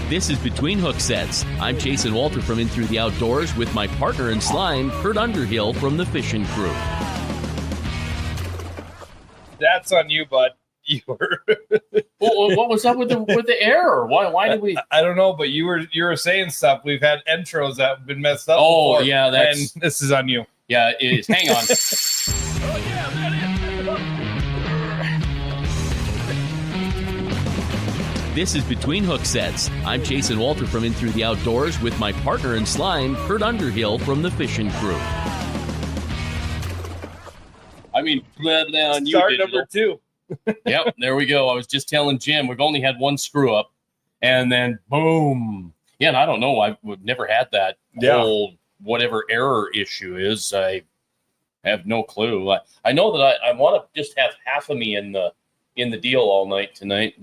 This is Between Hook Sets. I'm Chasen Walter from In Through the Outdoors with my partner in slime, Curt Underhill from the fishing crew. That's on you, bud. You were. Well, what was up with the error? Why did we? I don't know, but you were saying stuff. We've had intros that have been messed up. Oh, before, yeah, and this is on you. Yeah, it is. Hang on. Oh yeah, that is. This is Between Hook Sets. I'm Chasen Walter from In Through the Outdoors with my partner in slime, Curt Underhill from the fishing crew. I mean, blah, blah, on you. Start number 2. Yep, there we go. I was just telling Jim we've only had one screw up, and then boom. Yeah, and I don't know. We've never had that whole whatever error issue is. I have no clue. I know that I want to just have half of me in the deal all night tonight,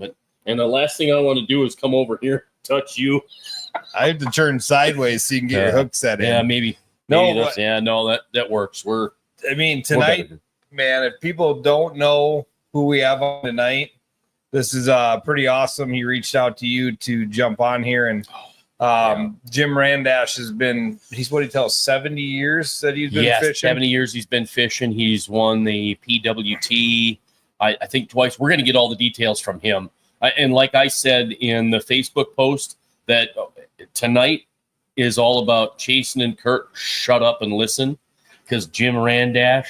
and the last thing I want to do is come over here, touch you. I have to turn sideways so you can get your hook set in. Yeah, maybe. That works. Tonight, man, if people don't know who we have on tonight, this is pretty awesome. He reached out to you to jump on here, and Jim Randash has been, he's what he tells 70 years that he's been fishing. 70 years he's been fishing. He's won the PWT, I think twice. We're going to get all the details from him. And like I said in the Facebook post, that tonight is all about Chasen and Curt. Shut up and listen, because Jim Randash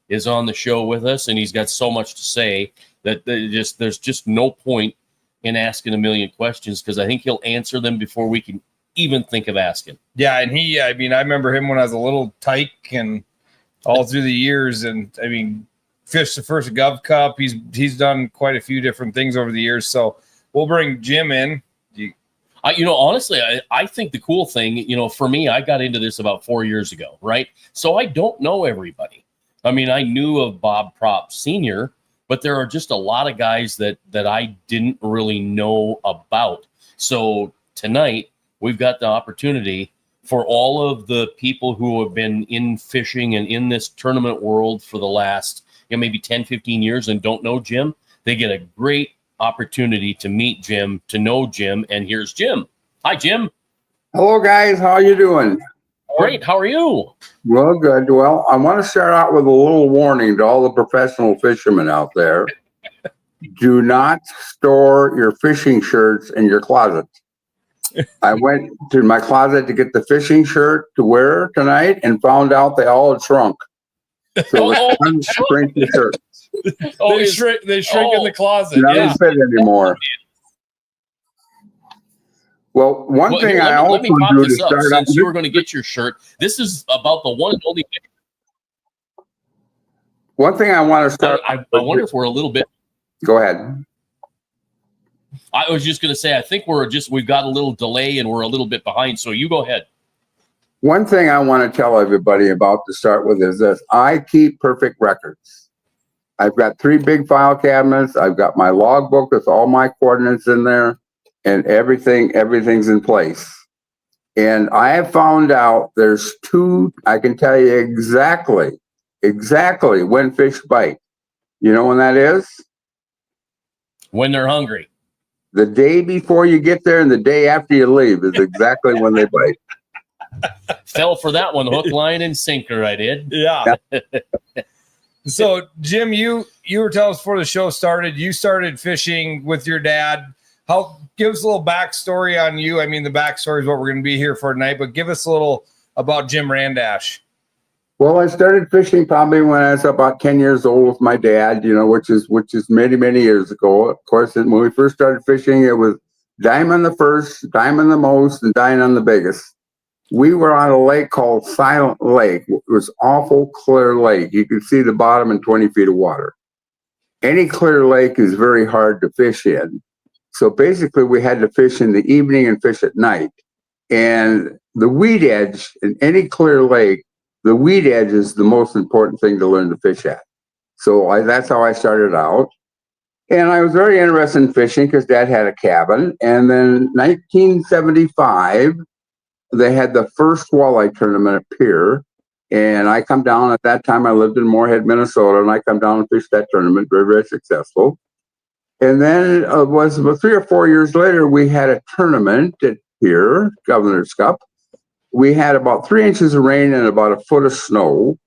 is on the show with us, and he's got so much to say that there's just no point in asking a million questions, because I think he'll answer them before we can even think of asking. Yeah, and I remember him when I was a little tyke and all through the years, and fished the first Gov Cup. He's done quite a few different things over the years, so we'll bring Jim in. Honestly, I think the cool thing, for me, I got into this about 4 years ago, right? So I don't know everybody. I knew of Bob Propst Sr., but there are just a lot of guys that I didn't really know about. So tonight, we've got the opportunity for all of the people who have been in fishing and in this tournament world for the last maybe 10, 15 years and don't know Jim. They get a great opportunity to meet Jim, to know Jim, and here's Jim. Hi, Jim. Hello, guys. How are you doing? Great. How are you? Well, good. Well, I want to start out with a little warning to all the professional fishermen out there. Do not store your fishing shirts in your closet. I went to my closet to get the fishing shirt to wear tonight and found out they all had shrunk. So it's shrink the shirts. They shrink in the closet. They don't fit anymore. Well, one thing I also do to start out, since you were going to get your shirt, this is about the one and only. One thing I want to start. I wonder if we're a little bit. Go ahead. I was just going to say, I think we've got a little delay and we're a little bit behind. So you go ahead. One thing I want to tell everybody about to start with is this: I keep perfect records. I've got 3 big file cabinets. I've got my logbook with all my coordinates in there. And everything's in place. And I have found out there's 2, I can tell you exactly when fish bite. You know when that is? When they're hungry. The day before you get there and the day after you leave is exactly when they bite. Fell for that one, hook, line, and sinker, I did. Yeah. So, Jim, you were telling us before the show started, you started fishing with your dad. Give us a little backstory on you. The backstory is what we're going to be here for tonight, but give us a little about Jim Randash. Well, I started fishing probably when I was about 10 years old with my dad, which is many, many years ago. Of course, when we first started fishing, it was dime on the first, dime on the most, and dime on the biggest. We were on a lake called Silent Lake. It was awful clear lake. You could see the bottom in 20 feet of water. Any clear lake is very hard to fish in. So basically, we had to fish in the evening and fish at night. And the weed edge in any clear lake, the weed edge is the most important thing to learn to fish at. So that's how I started out. And I was very interested in fishing because Dad had a cabin. And then 1975, they had the first walleye tournament at Pier. And I come down at that time, I lived in Moorhead, Minnesota, and I come down and fish that tournament, very, very successful. And then it was about 3 or 4 years later, we had a tournament here, Governor's Cup. We had about 3 inches of rain and about a foot of snow.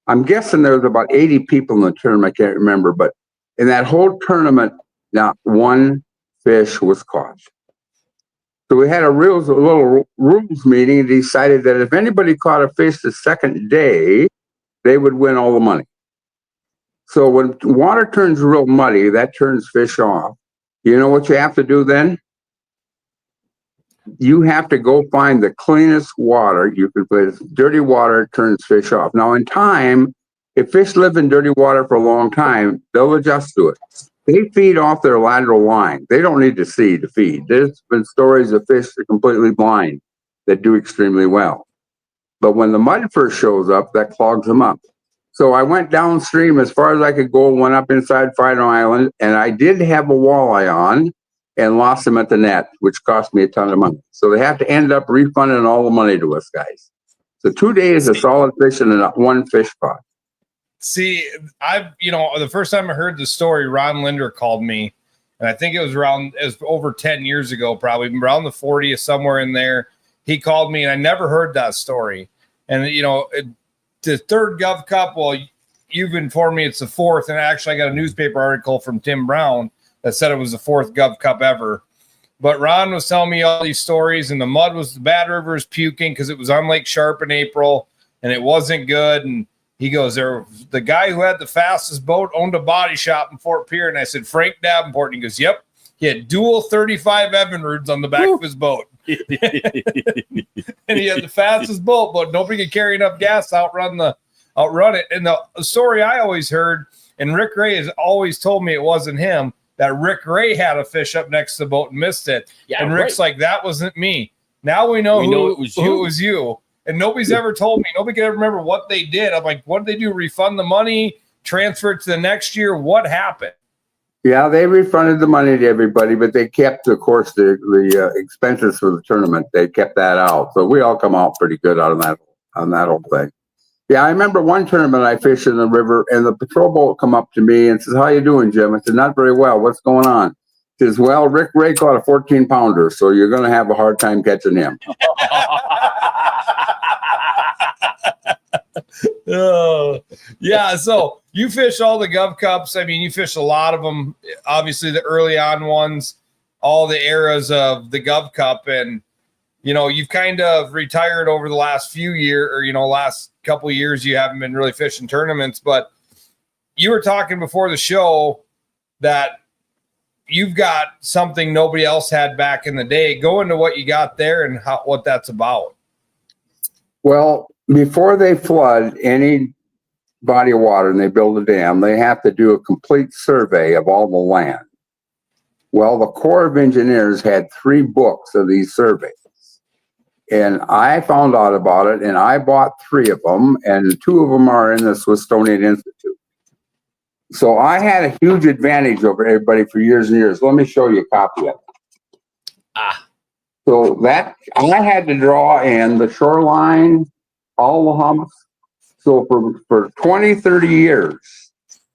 I'm guessing there was about 80 people in the tournament. I can't remember, but in that whole tournament, not one fish was caught. So we had a little rules meeting and decided that if anybody caught a fish the second day, they would win all the money. So when water turns real muddy, that turns fish off. You know what you have to do then? You have to go find the cleanest water you can put. Dirty water turns fish off. Now, in time, if fish live in dirty water for a long time, they'll adjust to it. They feed off their lateral line. They don't need to see to feed. There's been stories of fish that are completely blind that do extremely well. But when the mud first shows up, that clogs them up. So I went downstream as far as I could go, went up inside Fido Island, and I did have a walleye on and lost them at the net, which cost me a ton of money. So they have to end up refunding all the money to us guys. So 2 days of solid fishing and one fish caught. See, the first time I heard the story, Ron Linder called me, and I think it was over 10 years ago, probably around the 40th, somewhere in there. He called me, and I never heard that story. And, the third Gov Cup, well, you've informed me it's the fourth, and actually I got a newspaper article from Tim Brown that said it was the fourth Gov Cup ever. But Ron was telling me all these stories, and the Bad River is puking because it was on Lake Sharp in April, and it wasn't good. And he goes, the guy who had the fastest boat owned a body shop in Fort Pierre. And I said, Frank Davenport. And he goes, yep. He had dual 35 Evinrudes on the back of his boat. And he had the fastest boat, but nobody could carry enough gas to outrun it. And the story I always heard, and Rick Ray has always told me it wasn't him, that Rick Ray had a fish up next to the boat and missed it. Yeah, and Rick's like, that wasn't me. Now we know it was you. And nobody's ever told me. Nobody can ever remember what they did. I'm like, what did they do? Refund the money? Transfer it to the next year? What happened? Yeah, they refunded the money to everybody, but they kept, of course, the expenses for the tournament. They kept that out, so we all come out pretty good on that whole thing. Yeah, I remember one tournament I fished in the river, and the patrol boat come up to me and says, "How you doing, Jim?" I said, "Not very well. What's going on?" He says, "Well, Rick Ray caught a 14-pounder, so you're going to have a hard time catching him." Oh, yeah. So you fish all the Gov Cups. I mean, you fish a lot of them. Obviously, the early on ones, all the eras of the Gov Cup, and you've kind of retired over the last few years, or last couple of years. You haven't been really fishing tournaments, but you were talking before the show that you've got something nobody else had back in the day. Go into what you got there and what that's about. Well, before they flood any body of water and they build a dam, they have to do a complete survey of all the land. Well, the Corps of Engineers had 3 books of these surveys. And I found out about it, and I bought 3 of them, and 2 of them are in the Smithsonian Institute. So I had a huge advantage over everybody for years and years. Let me show you a copy of it. So that I had to draw in the shoreline, all the humps. So for 20, 30 years,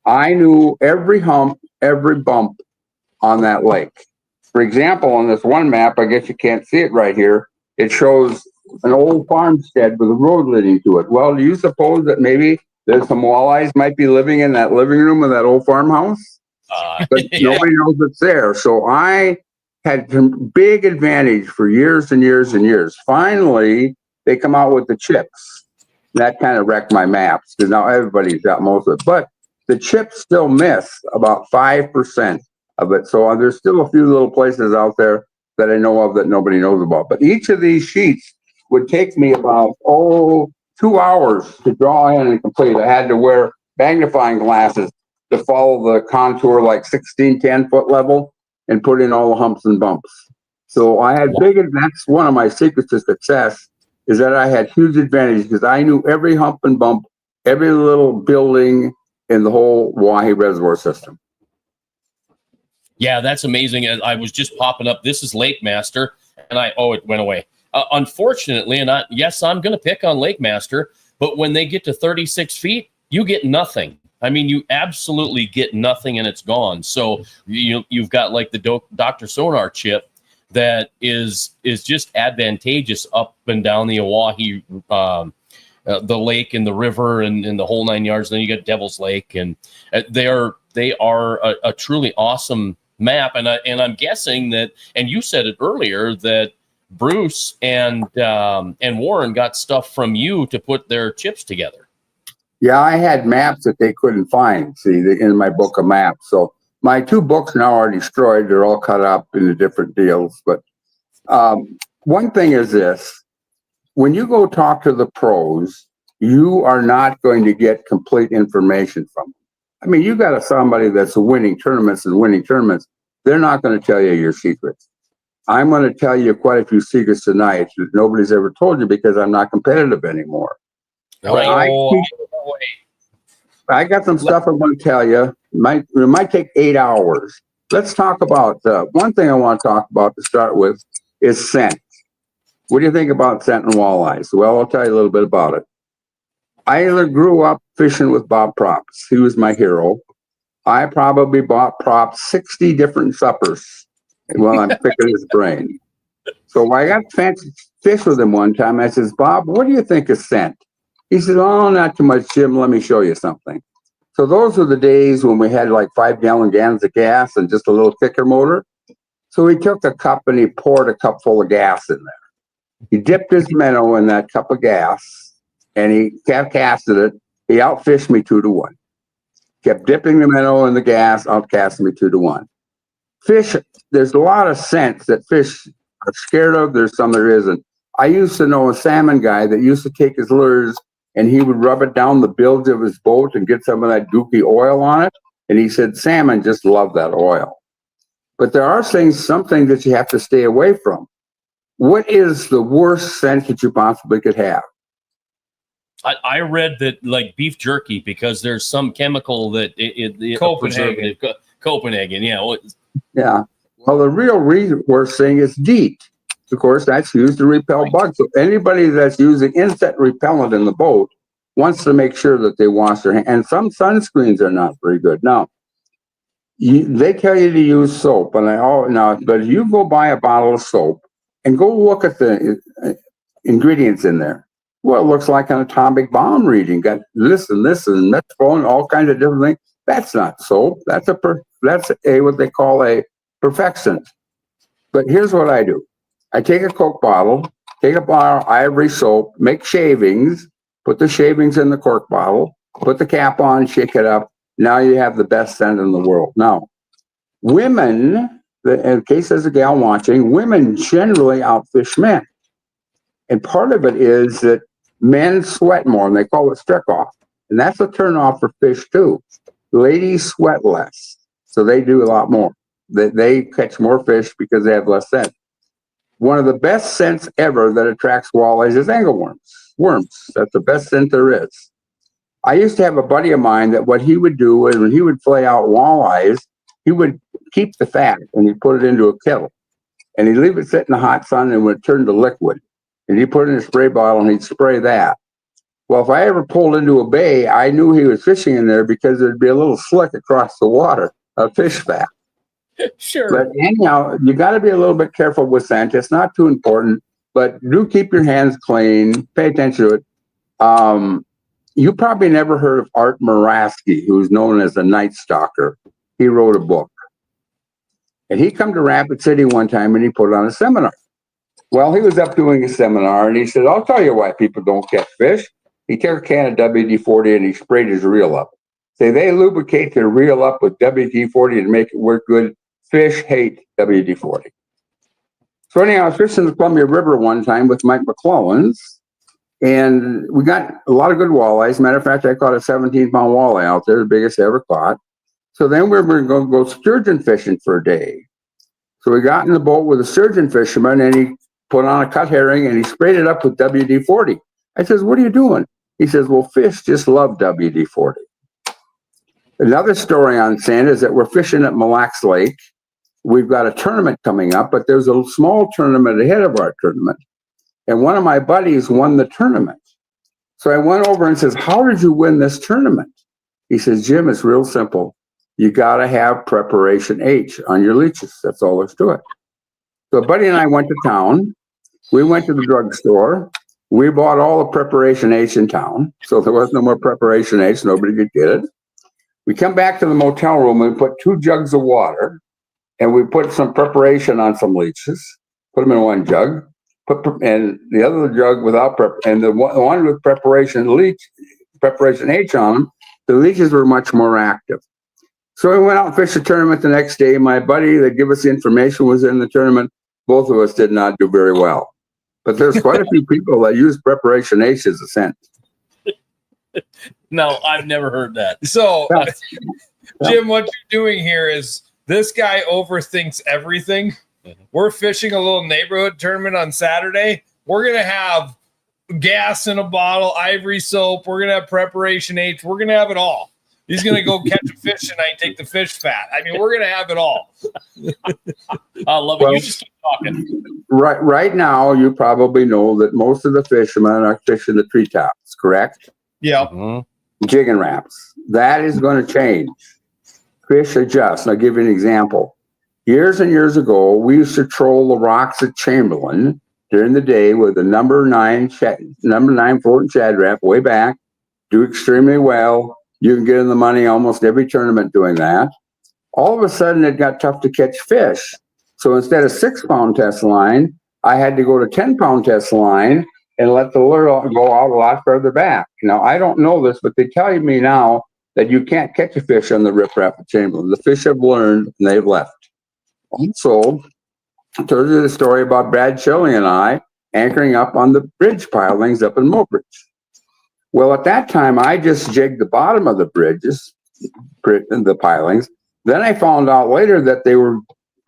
I knew every hump, every bump on that lake. For example, on this one map, I guess you can't see it right here, it shows an old farmstead with a road leading to it. Well, do you suppose that maybe there's some walleyes might be living in that living room of that old farmhouse? But nobody knows it's there. So I had some big advantage for years and years and years. Finally, they come out with the chips. That kind of wrecked my maps because now everybody's got most of it. But the chips still miss about 5% of it. So there's still a few little places out there that I know of that nobody knows about. But each of these sheets would take me about, 2 hours to draw in and complete. I had to wear magnifying glasses to follow the contour like 16, 10-foot level and put in all the humps and bumps. So I had that's one of my secrets to success, is that I had huge advantage because I knew every hump and bump, every little building in the whole Walleye reservoir system. Yeah, that's amazing. I was just popping up. This is Lake Master, and it went away. Unfortunately, I'm going to pick on Lake Master, but when they get to 36 feet, you get nothing. I mean, you absolutely get nothing and it's gone. So you've got like the Dr. Sonar chip that is just advantageous up and down the Oahe, the lake and the river and the whole 9 yards. Then you got Devil's Lake, and they are a truly awesome map. And I'm guessing that, and you said it earlier, that Bruce and Warren got stuff from you to put their chips together. Yeah, I had maps that they couldn't find, in my book of maps. So my 2 books now are destroyed. They're all cut up into different deals. But one thing is this. When you go talk to the pros, you are not going to get complete information from them. I mean, you got somebody that's winning tournaments. They're not going to tell you your secrets. I'm going to tell you quite a few secrets tonight that nobody's ever told you because I'm not competitive anymore. I got some stuff I'm going to tell you. It might take 8 hours. Let's talk about one thing I want to talk about to start with is scent. What do you think about scent and walleyes? Well, I'll tell you a little bit about it. I grew up fishing with Bob Propst. He was my hero. I probably bought Propst 60 different suppers while I'm picking his brain. So I got fancy fish with him one time. I says, Bob, what do you think of scent? He said, oh, not too much, Jim. Let me show you something. So those were the days when we had like 5-gallon cans of gas and just a little kicker motor. So he took a cup and he poured a cup full of gas in there. He dipped his minnow in that cup of gas and he casted it. He outfished me 2-1. Kept dipping the minnow in the gas, outcasting me 2-1. Fish, there's a lot of scents that fish are scared of. There's some there isn't. I used to know a salmon guy that used to take his lures and he would rub it down the bilge of his boat and get some of that gooky oil on it. And he said, salmon just love that oil. But there are some things that you have to stay away from. What is the worst scent that you possibly could have? I read that like beef jerky, because there's some chemical that Copenhagen. Yeah. Yeah. Well, the real worst thing is DEET. Of course, that's used to repel bugs. So anybody that's using insect repellent in the boat wants to make sure that they wash their hands. And some sunscreens are not very good. Now, they tell you to use soap, but you go buy a bottle of soap and go look at the ingredients in there. Well, it looks like an atomic bomb reading. Got this and methamphetamine, all kinds of different things. That's not soap. That's what they call a perfectant. But here's what I do. I take a Coke bottle, take a bar of ivory soap, make shavings, put the shavings in the cork bottle, put the cap on, shake it up. Now you have the best scent in the world. Now, women, in case there's a gal watching, women generally outfish men. And part of it is that men sweat more, and they call it streak off. And that's a turnoff for fish, too. Ladies sweat less, so they do a lot more. They catch more fish because they have less scent. One of the best scents ever that attracts walleyes is angleworms. Worms. That's the best scent there is. I used to have a buddy of mine that what he would do is when he would flay out walleyes, he would keep the fat and he'd put it into a kettle. And he'd leave it sit in the hot sun and it would turn to liquid. And he'd put it in a spray bottle and he'd spray that. Well, if I ever pulled into a bay, I knew he was fishing in there because there'd be a little slick across the water of fish fat. Sure. But anyhow, you got to be a little bit careful with scent. It's not too important, but do keep your hands clean. Pay attention to it. You probably never heard of Art Moraski, who's known as the Night Stalker. He wrote a book. And he come to Rapid City one time and he put on a seminar. Well, he was up doing a seminar and he said, I'll tell you why people don't catch fish. He took a can of WD-40 and he sprayed his reel up. Say they lubricate their reel up with WD-40 to make it work good. Fish hate WD-40. So anyhow, I was fishing the Columbia River one time with Mike McClellan's, and we got a lot of good walleyes. Matter of fact, I caught a 17-pound walleye out there, the biggest I ever caught. So then we were going to go sturgeon fishing for a day. So we got in the boat with a sturgeon fisherman, and he put on a cut herring, and he sprayed it up with WD-40. I says, what are you doing? He says, well, fish just love WD-40. Another story on sand is that we're fishing at Mille Lacs Lake. We've got a tournament coming up, but there's a small tournament ahead of our tournament. And one of my buddies won the tournament. So I went over and says, how did you win this tournament? He says, Jim, it's real simple. You got to have preparation H on your leeches. That's all there's to it. So Buddy and I went to town. We went to the drugstore. We bought all the preparation H in town. So there was no more preparation H. Nobody could get it. We come back to the motel room. We put 2 jugs of water, and we put some preparation on some leeches. Put them in one jug. And the other jug without prep, and the one with preparation H on them, the leeches were much more active. So we went out and fished the tournament the next day. My buddy that gave us the information was in the tournament. Both of us did not do very well. But there's quite a few people that use preparation H as a scent. No, I've never heard that. So, Jim, what you're doing here is this guy overthinks everything. We're fishing a little neighborhood tournament on Saturday. We're going to have gas in a bottle, ivory soap. We're going to have preparation H. We're going to have it all. He's going to go catch a fish tonight, take the fish fat. I mean, we're going to have it all. I love it. You just keep talking. Right now, you probably know that most of the fishermen are fishing the treetops, correct? Yeah. Jigging wraps. That is going to change. Fish adjust. I'll give you an example. Years and years ago, we used to troll the rocks at Chamberlain during the day with a number 9 floating shad wrap way back, do extremely well. You can get in the money almost every tournament doing that. All of a sudden, it got tough to catch fish. So instead of 6-pound test line, I had to go to 10-pound test line and let the lure go out a lot further back. Now, I don't know this, but they tell me now that you can't catch a fish on the riprap at Chamberlain. The fish have learned and they've left. Also, I told you the story about Brad Shelley and I anchoring up on the bridge pilings up in Mobridge. Well, at that time, I just jigged the bottom of the bridges, the pilings. Then I found out later that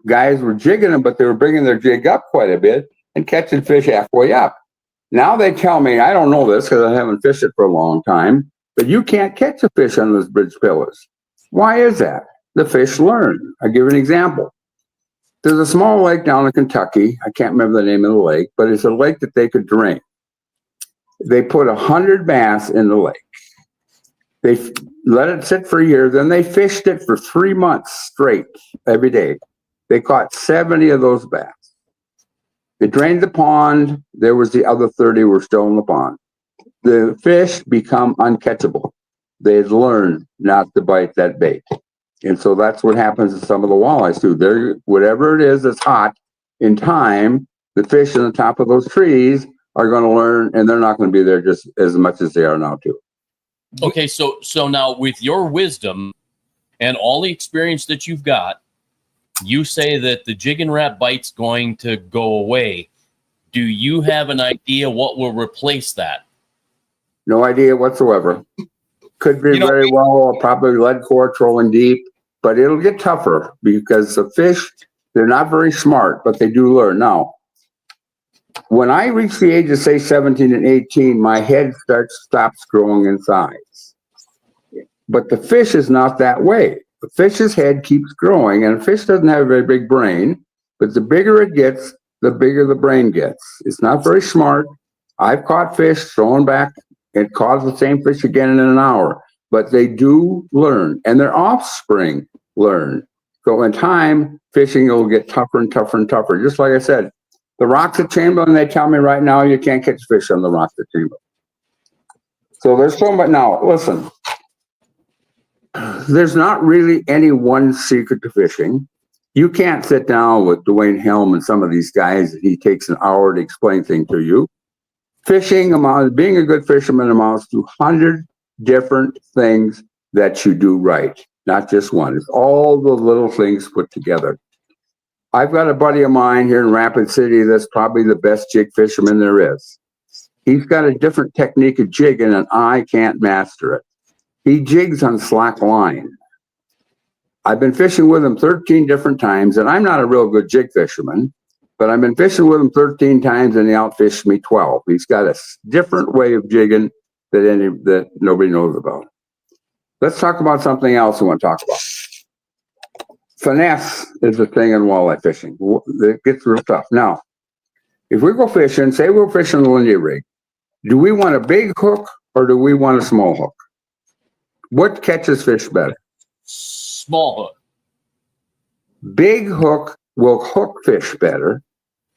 guys were jigging them, but they were bringing their jig up quite a bit and catching fish halfway up. Now they tell me, I don't know this because I haven't fished it for a long time, but you can't catch a fish on those bridge pillars. Why is that? The fish learn. I'll give you an example. There's a small lake down in Kentucky. I can't remember the name of the lake, but it's a lake that they could drain. They put 100 bass in the lake. They let it sit for a year. Then they fished it for 3 months straight every day. They caught 70 of those bass. They drained the pond. There was the other 30 were still in the pond. The fish become uncatchable. They learn not to bite that bait. And so that's what happens to some of the walleyes too. Whatever it is that's hot, in time, the fish on the top of those trees are going to learn, and they're not going to be there just as much as they are now too. Okay, so now with your wisdom and all the experience that you've got, you say that the jig and wrap bite's going to go away. Do you have an idea what will replace that? No idea whatsoever. Could be very well, probably lead core trolling deep, but it'll get tougher because the fish, they're not very smart, but they do learn. Now, when I reach the age of, say, 17 and 18, my head stops growing in size. But the fish is not that way. The fish's head keeps growing, and a fish doesn't have a very big brain, but the bigger it gets, the bigger the brain gets. It's not very smart. I've caught fish thrown back and caught the same fish again in an hour, but they do learn, and their offspring learn. So in time, fishing will get tougher and tougher and tougher. Just like I said, the rocks at Chamberlain, they tell me right now you can't catch fish on the rocks at Chamberlain. So there's so much. Now, listen, there's not really any one secret to fishing. You can't sit down with Dwayne Helm and some of these guys. He takes an hour to explain things to you. Fishing, being a good fisherman amounts to 100 different things that you do right, not just one. It's all the little things put together. I've got a buddy of mine here in Rapid City that's probably the best jig fisherman there is. He's got a different technique of jigging, and I can't master it. He jigs on slack line. I've been fishing with him 13 different times, and I'm not a real good jig fisherman, but I've been fishing with him 13 times, and he outfished me 12. He's got a different way of jigging that nobody knows about. Let's talk about something else we want to talk about. Finesse is the thing in walleye fishing. It gets real tough. Now, if we go fishing, say we're fishing a linear rig, do we want a big hook or do we want a small hook? What catches fish better? Small hook. Big hook will hook fish better.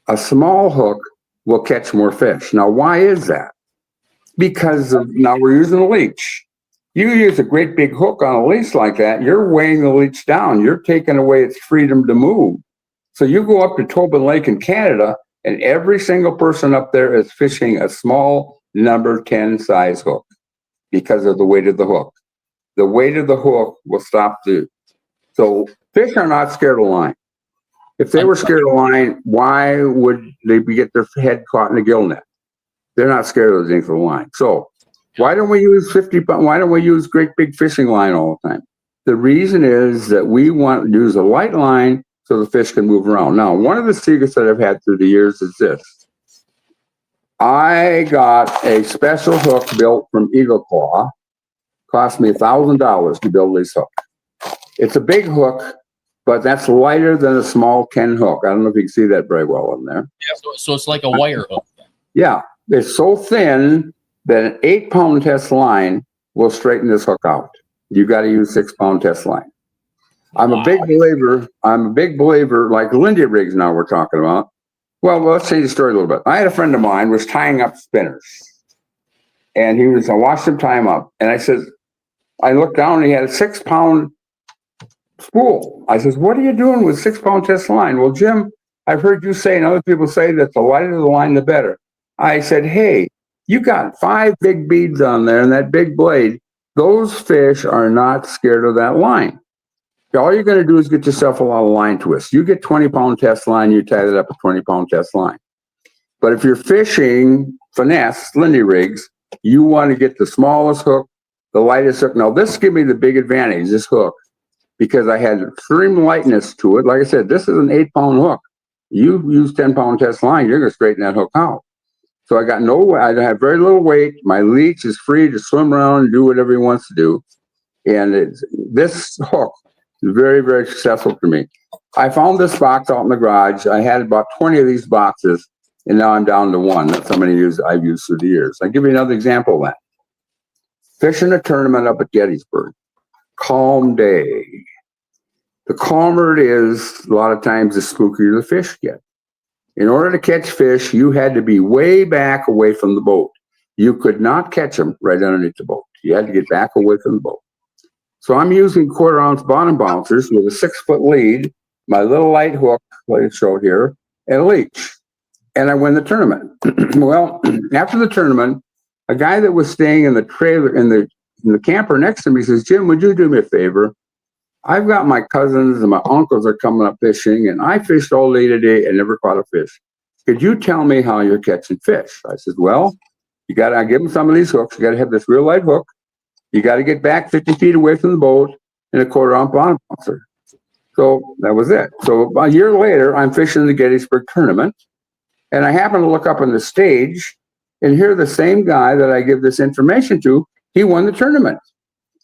A small hook will catch more fish. Now, why is that? Because now we're using a leech. You use a great big hook on a leech like that, you're weighing the leech down. You're taking away its freedom to move. So you go up to Tobin Lake in Canada, and every single person up there is fishing a small number 10 size hook because of the weight of the hook. The weight of the hook will stop the. So fish are not scared of line. If they were scared of line, why would they get their head caught in a gill net? They're not scared of those things for line. So why don't we use 50 pound? Why don't we use great big fishing line all the time? The reason is that we want to use a light line so the fish can move around. Now, one of the secrets that I've had through the years is this. I got a special hook built from Eagle Claw. Cost me $1,000 to build this hook. It's a big hook, but that's lighter than a small Ken hook. I don't know if you can see that very well in there. Yeah, so it's like a wire hook. Yeah, it's so thin that an 8-pound test line will straighten this hook out. You got to use 6-pound test line. I'm a big believer, like Lindy rigs now we're talking about. Well, let's change the story a little bit. I had a friend of mine was tying up spinners. And I watched him tie them up. And I looked down and he had a 6-pound spool. I says, what are you doing with 6-pound test line? Well, Jim, I've heard you say and other people say that the lighter the line, the better. I said, hey, you got 5 big beads on there and that big blade. Those fish are not scared of that line. All you're going to do is get yourself a lot of line twists. You get 20-pound test line, you tie it up a 20-pound test line. But if you're fishing finesse, Lindy rigs, you want to get the smallest hook, the lightest hook. Now, this gives me the big advantage, this hook, because I had extreme lightness to it. Like I said, this is an 8-pound hook. You use 10-pound test line, you're going to straighten that hook out. So I have very little weight. My leech is free to swim around and do whatever he wants to do. And this hook is very, very successful for me. I found this box out in the garage. I had about 20 of these boxes, and now I'm down to one that I've used through the years. I'll give you another example of that. Fishing a tournament up at Gettysburg. Calm day. The calmer it is, a lot of times the spookier the fish get. In order to catch fish, you had to be way back away from the boat. You could not catch them right underneath the boat. You had to get back away from the boat. So I'm using 1/4-ounce bottom bouncers with a 6-foot lead, my little light hook, like I showed here, and a leech. And I win the tournament. Well, after the tournament, a guy that was staying in the trailer, in the camper next to me says, Jim, would you do me a favor? I've got my cousins and my uncles are coming up fishing, and I fished all day today and never caught a fish. Could you tell me how you're catching fish? I said, well, I give them some of these hooks. You got to have this real light hook. You got to get back 50 feet away from the boat and a 1/4-ounce bottom bouncer. So that was it. So a year later, I'm fishing the Gettysburg tournament, and I happen to look up on the stage and hear the same guy that I give this information to. He won the tournament.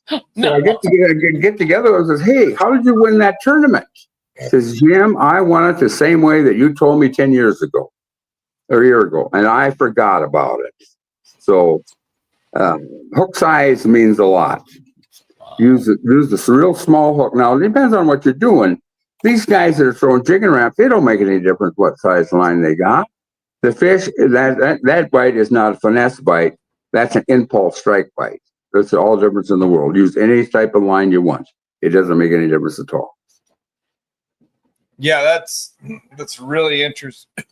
So I get together and says, hey, how did you win that tournament? He says, Jim, I won it the same way that you told me 10 years ago, or a year ago, and I forgot about it. So hook size means a lot. Use this real small hook. Now, it depends on what you're doing. These guys that are throwing jigging Raps, they don't make any difference what size line they got. The fish, that bite is not a finesse bite. That's an impulse strike bite. That's all the difference in the world. Use any type of line you want. It doesn't make any difference at all. Yeah, that's really interesting.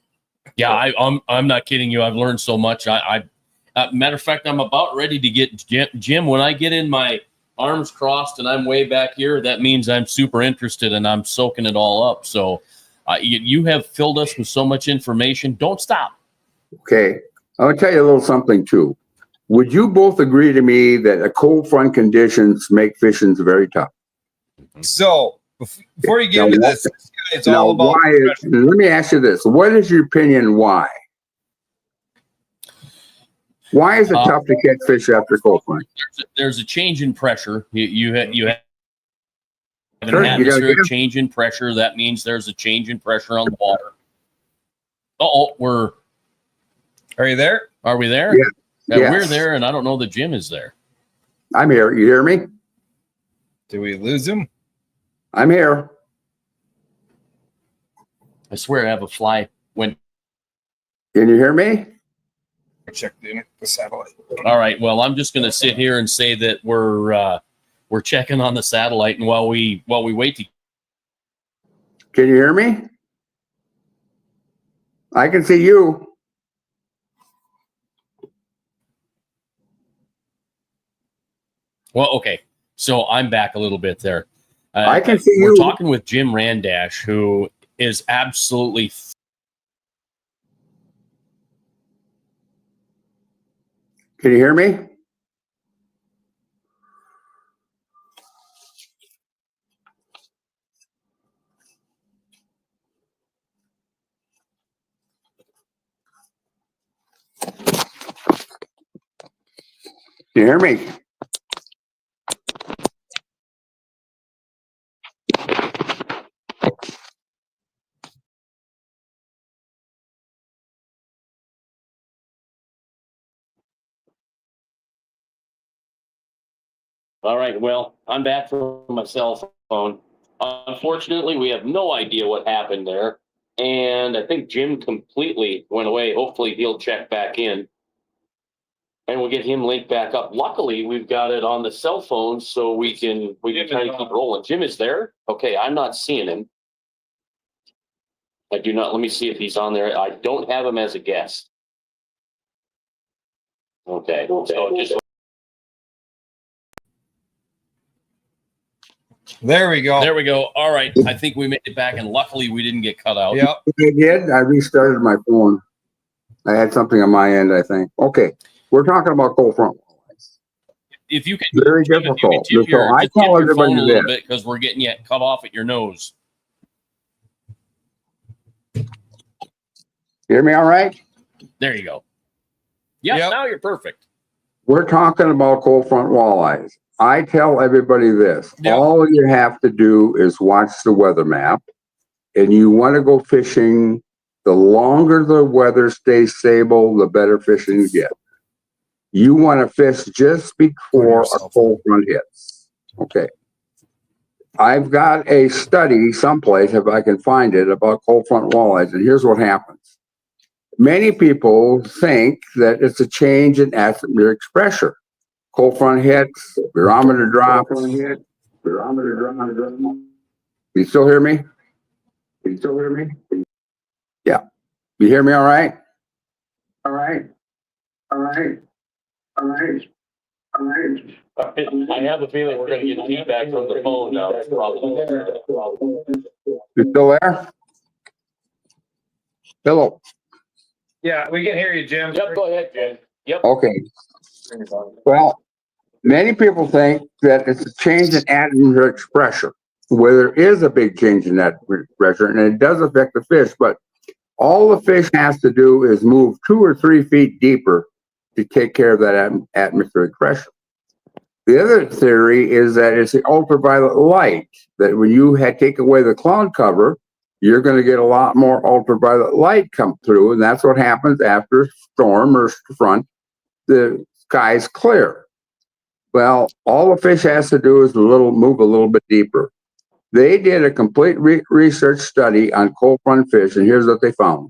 Yeah, I'm not kidding you. I've learned so much. Matter of fact, I'm about ready to get Jim. When I get in my arms crossed and I'm way back here, that means I'm super interested and I'm soaking it all up. So you have filled us with so much information. Don't stop. Okay, I'll tell you a little something too. Would you both agree to me that a cold front conditions make fishing very tough? So before you get into this, it's all about. Let me ask you this: what is your opinion? Why? Why is it tough to catch fish after cold front? There's a change in pressure. You have an atmospheric change in pressure. That means there's a change in pressure on the water. Are you there? Are we there? Yeah. Yeah, yes. We're there, and I don't know that Jim is there. I'm here. You hear me? Did we lose him? I'm here. I swear I have a fly went. Can you hear me? Check the satellite. All right. Well, I'm just going to sit here and say that we're checking on the satellite, and while we wait to. Can you hear me? I can see you. Well, okay. So I'm back a little bit there. I can see we're you. talking with Jim Randash, who is absolutely. Can you hear me? Can you hear me? All right. Well, I'm back from my cell phone. Unfortunately, we have no idea what happened there. And I think Jim completely went away. Hopefully, he'll check back in and we'll get him linked back up. Luckily, we've got it on the cell phone so we can kind of keep rolling. Jim is there. Okay. I'm not seeing him. I do not. Let me see if he's on there. I don't have him as a guest. Okay. So just. There we go. There we go. All right. I think we made it back, and luckily we didn't get cut out. Yep. I did. I restarted my phone. I had something on my end, I think. Okay. We're talking about cold front walleyes. If you can, Very Jim, if you can difficult. tip your, So I just tip tell your phone a everybody little this. bit because we're getting you cut off at your nose. Hear me all right? There you go. Yep. Yep. Now you're perfect. We're talking about cold front walleyes. I tell everybody this. Yep. All you have to do is watch the weather map, and you want to go fishing. The longer the weather stays stable, the better fishing you get. You want to fish just before a cold front hits. Okay. I've got a study someplace, if I can find it, about cold front walleyes, and here's what happens. Many people think that it's a change in atmospheric pressure. Cold front hits, barometer drops. You still hear me? You still hear me? Yeah. You hear me all right? All right. All right. All right. All right. I have a feeling we're going to get feedback from the phone now. You still there? Hello. Yeah, we can hear you, Jim. Yep. Go ahead, Jim. Yep. Okay. Well, many people think that it's a change in atmospheric pressure, where there is a big change in atmospheric pressure, and it does affect the fish, but all the fish has to do is move 2 or 3 feet deeper to take care of that atmospheric pressure. The other theory is that it's the ultraviolet light, that when you take away the cloud cover, you're going to get a lot more ultraviolet light come through, and that's what happens after a storm or front. The sky's clear. Well, all the fish has to do is move a little bit deeper. They did a complete research study on cold front fish, and here's what they found.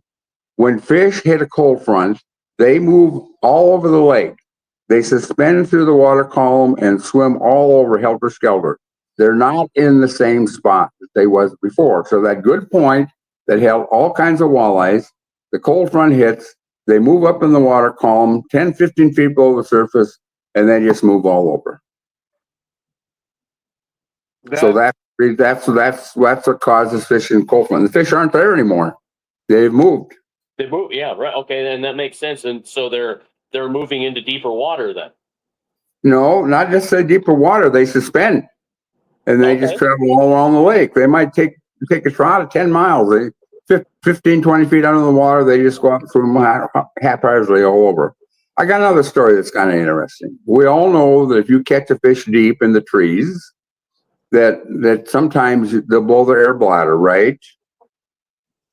When fish hit a cold front, they move all over the lake. They suspend through the water column and swim all over helter-skelter. They're not in the same spot that they was before. So that good point that held all kinds of walleyes, the cold front hits, they move up in the water column 10, 15 feet below the surface, and they just move all over. So that's what causes fish in cold front. The fish aren't there anymore. They've moved. They move. Yeah. Right. Okay. Then that makes sense. And so they're moving into deeper water then. No, not just say deeper water. They suspend, and they just travel all along the lake. They might take a trot of 10 miles. They 15, 20 feet under the water. They just go out and swim haphazardly all over. I got another story that's kind of interesting. We all know that if you catch a fish deep in the trees, that sometimes they'll blow their air bladder, right?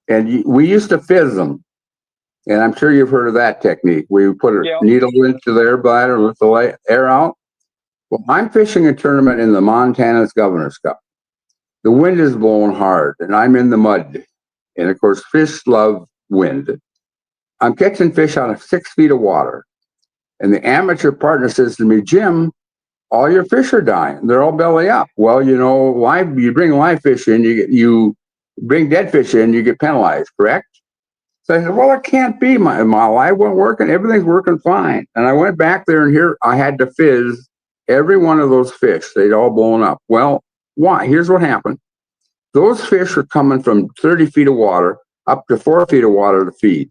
And we used to fizz them. And I'm sure you've heard of that technique. We put a needle into the air bladder and let the air out. Well, I'm fishing a tournament in the Montana's Governor's Cup. The wind is blowing hard, and I'm in the mud. And of course, fish love wind. I'm catching fish out of 6 feet of water. And the amateur partner says to me, Jim, all your fish are dying. They're all belly up. Well, you know, you bring live fish in, you bring dead fish in, you get penalized, correct? So I said, well, it can't be. My live wasn't working. Everything's working fine. And I went back there, and here I had to fizz every one of those fish. They'd all blown up. Well, why? Here's what happened. Those fish are coming from 30 feet of water up to 4 feet of water to feed.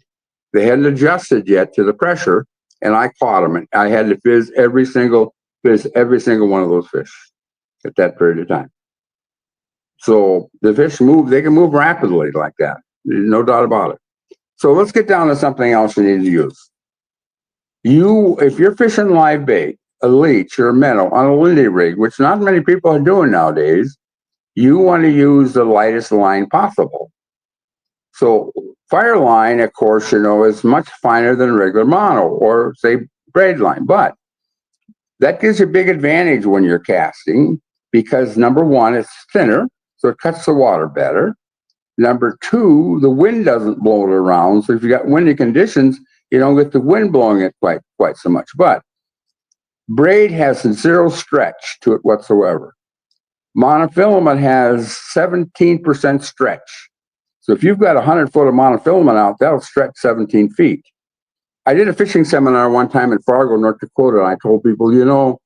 They hadn't adjusted yet to the pressure, and I caught them. And I had to fizz every single one of those fish at that period of time. So the fish move, they can move rapidly like that. There's no doubt about it. So let's get down to something else you need to use. If you're fishing live bait, a leech or a minnow on a lindy rig, which not many people are doing nowadays, you want to use the lightest line possible. So fire line, of course, you know, is much finer than regular mono or say braid line, but that gives you a big advantage when you're casting because number one, it's thinner, so it cuts the water better. Number two, the wind doesn't blow it around. So if you got windy conditions, you don't get the wind blowing it quite so much. But braid has zero stretch to it whatsoever. Monofilament has 17% stretch. So if you've got 100 foot of monofilament out, that'll stretch 17 feet. I did a fishing seminar one time in Fargo, North Dakota, and I told people, you know,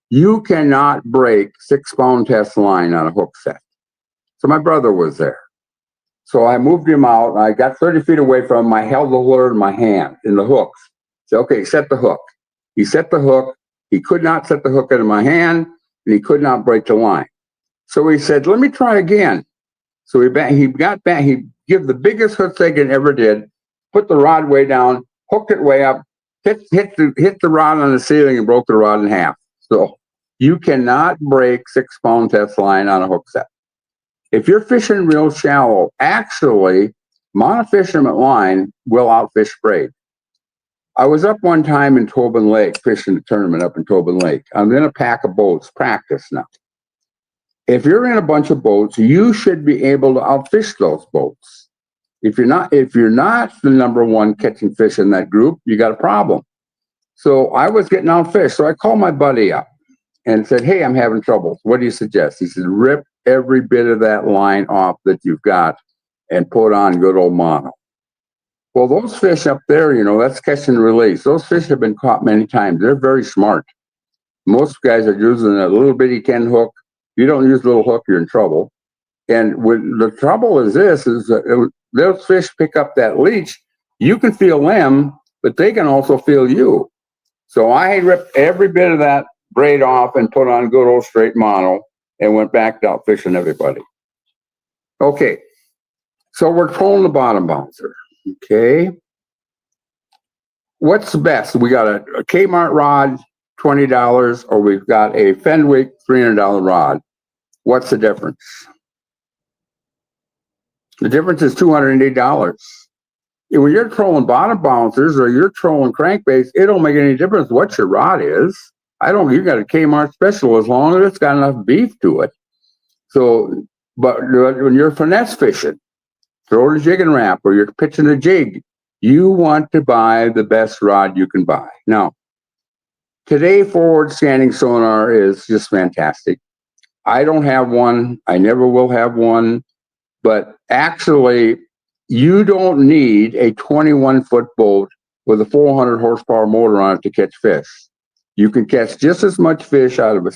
you cannot break 6-pound test line on a hook set. So my brother was there. So I moved him out, and I got 30 feet away from him. I held the lure in my hand, in the hooks. Said, okay, set the hook. He set the hook. He could not set the hook into my hand, and he could not break the line. So he said, let me try again. So he got back. He gave the biggest hook Sagan ever did, put the rod way down, hooked it way up, hit the rod on the ceiling, and broke the rod in half. So you cannot break 6-pound test line on a hook set. If you're fishing real shallow, actually, monofilament line will outfish braid. I was up one time in Tobin Lake, fishing a tournament up in Tobin Lake. I'm in a pack of boats, practice now. If you're in a bunch of boats, you should be able to outfish those boats. If you're not the number one catching fish in that group, you got a problem. So I was getting outfished. So I called my buddy up and said, hey, I'm having trouble. What do you suggest? He said, rip every bit of that line off that you've got and put on good old mono. Well, those fish up there, you know, that's catch and release. Those fish have been caught many times. They're very smart. Most guys are using a little bitty 10 hook. If you don't use a little hook, you're in trouble. And the trouble is this, is that those fish pick up that leech. You can feel them, but they can also feel you. So I ripped every bit of that braid off and put on good old straight mono and went back out fishing everybody. Okay, so we're trolling the bottom bouncer. Okay, what's the best? We got a Kmart rod, $20, or we've got a Fenwick $300 rod. What's the difference? The difference is $208. And when you're trolling bottom bouncers or you're trolling crankbaits, it don't make any difference what your rod is. You got a Kmart special as long as it's got enough beef to it. So, but when you're finesse fishing, throw the jig and wrap, or you're pitching a jig, you want to buy the best rod you can buy. Now, today forward scanning sonar is just fantastic. I don't have one. I never will have one. But actually, you don't need a 21-foot boat with a 400 horsepower motor on it to catch fish. You can catch just as much fish out of a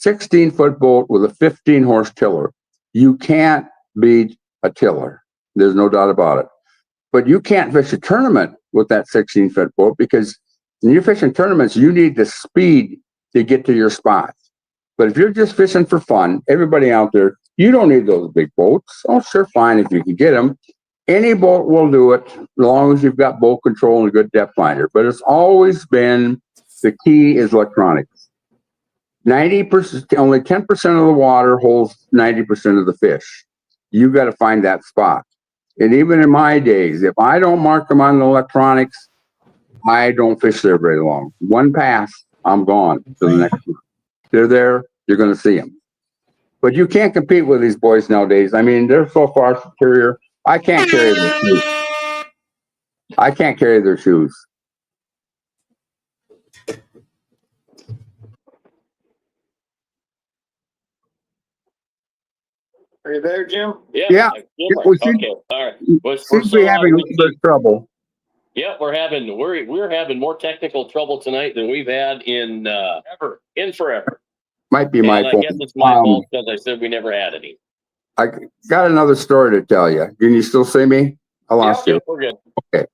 16-foot boat with a 15-horse tiller. You can't beat a tiller. There's no doubt about it. But you can't fish a tournament with that 16-foot boat because when you're fishing tournaments, you need the speed to get to your spots. But if you're just fishing for fun, everybody out there, you don't need those big boats. Oh, sure, fine if you can get them. Any boat will do it as long as you've got boat control and a good depth finder. But it's always been the key is electronics. 90%, only 10% of the water holds 90% of the fish. You got to find that spot. And even in my days, if I don't mark them on the electronics, I don't fish there very long. One pass, I'm gone to the next one. they're there, you're going to see them. But you can't compete with these boys nowadays. I mean, they're so far superior. I can't carry their shoes. I can't carry their shoes. Are you there, Jim? Yeah. We should, okay. All right. We're seem to be having a little bit of trouble. Yeah, we're having more technical trouble tonight than we've had in forever. Might be my fault. I guess it's my fault because I said we never had any. I got another story to tell you. Can you still see me? I lost you. Yeah, we're good. Okay.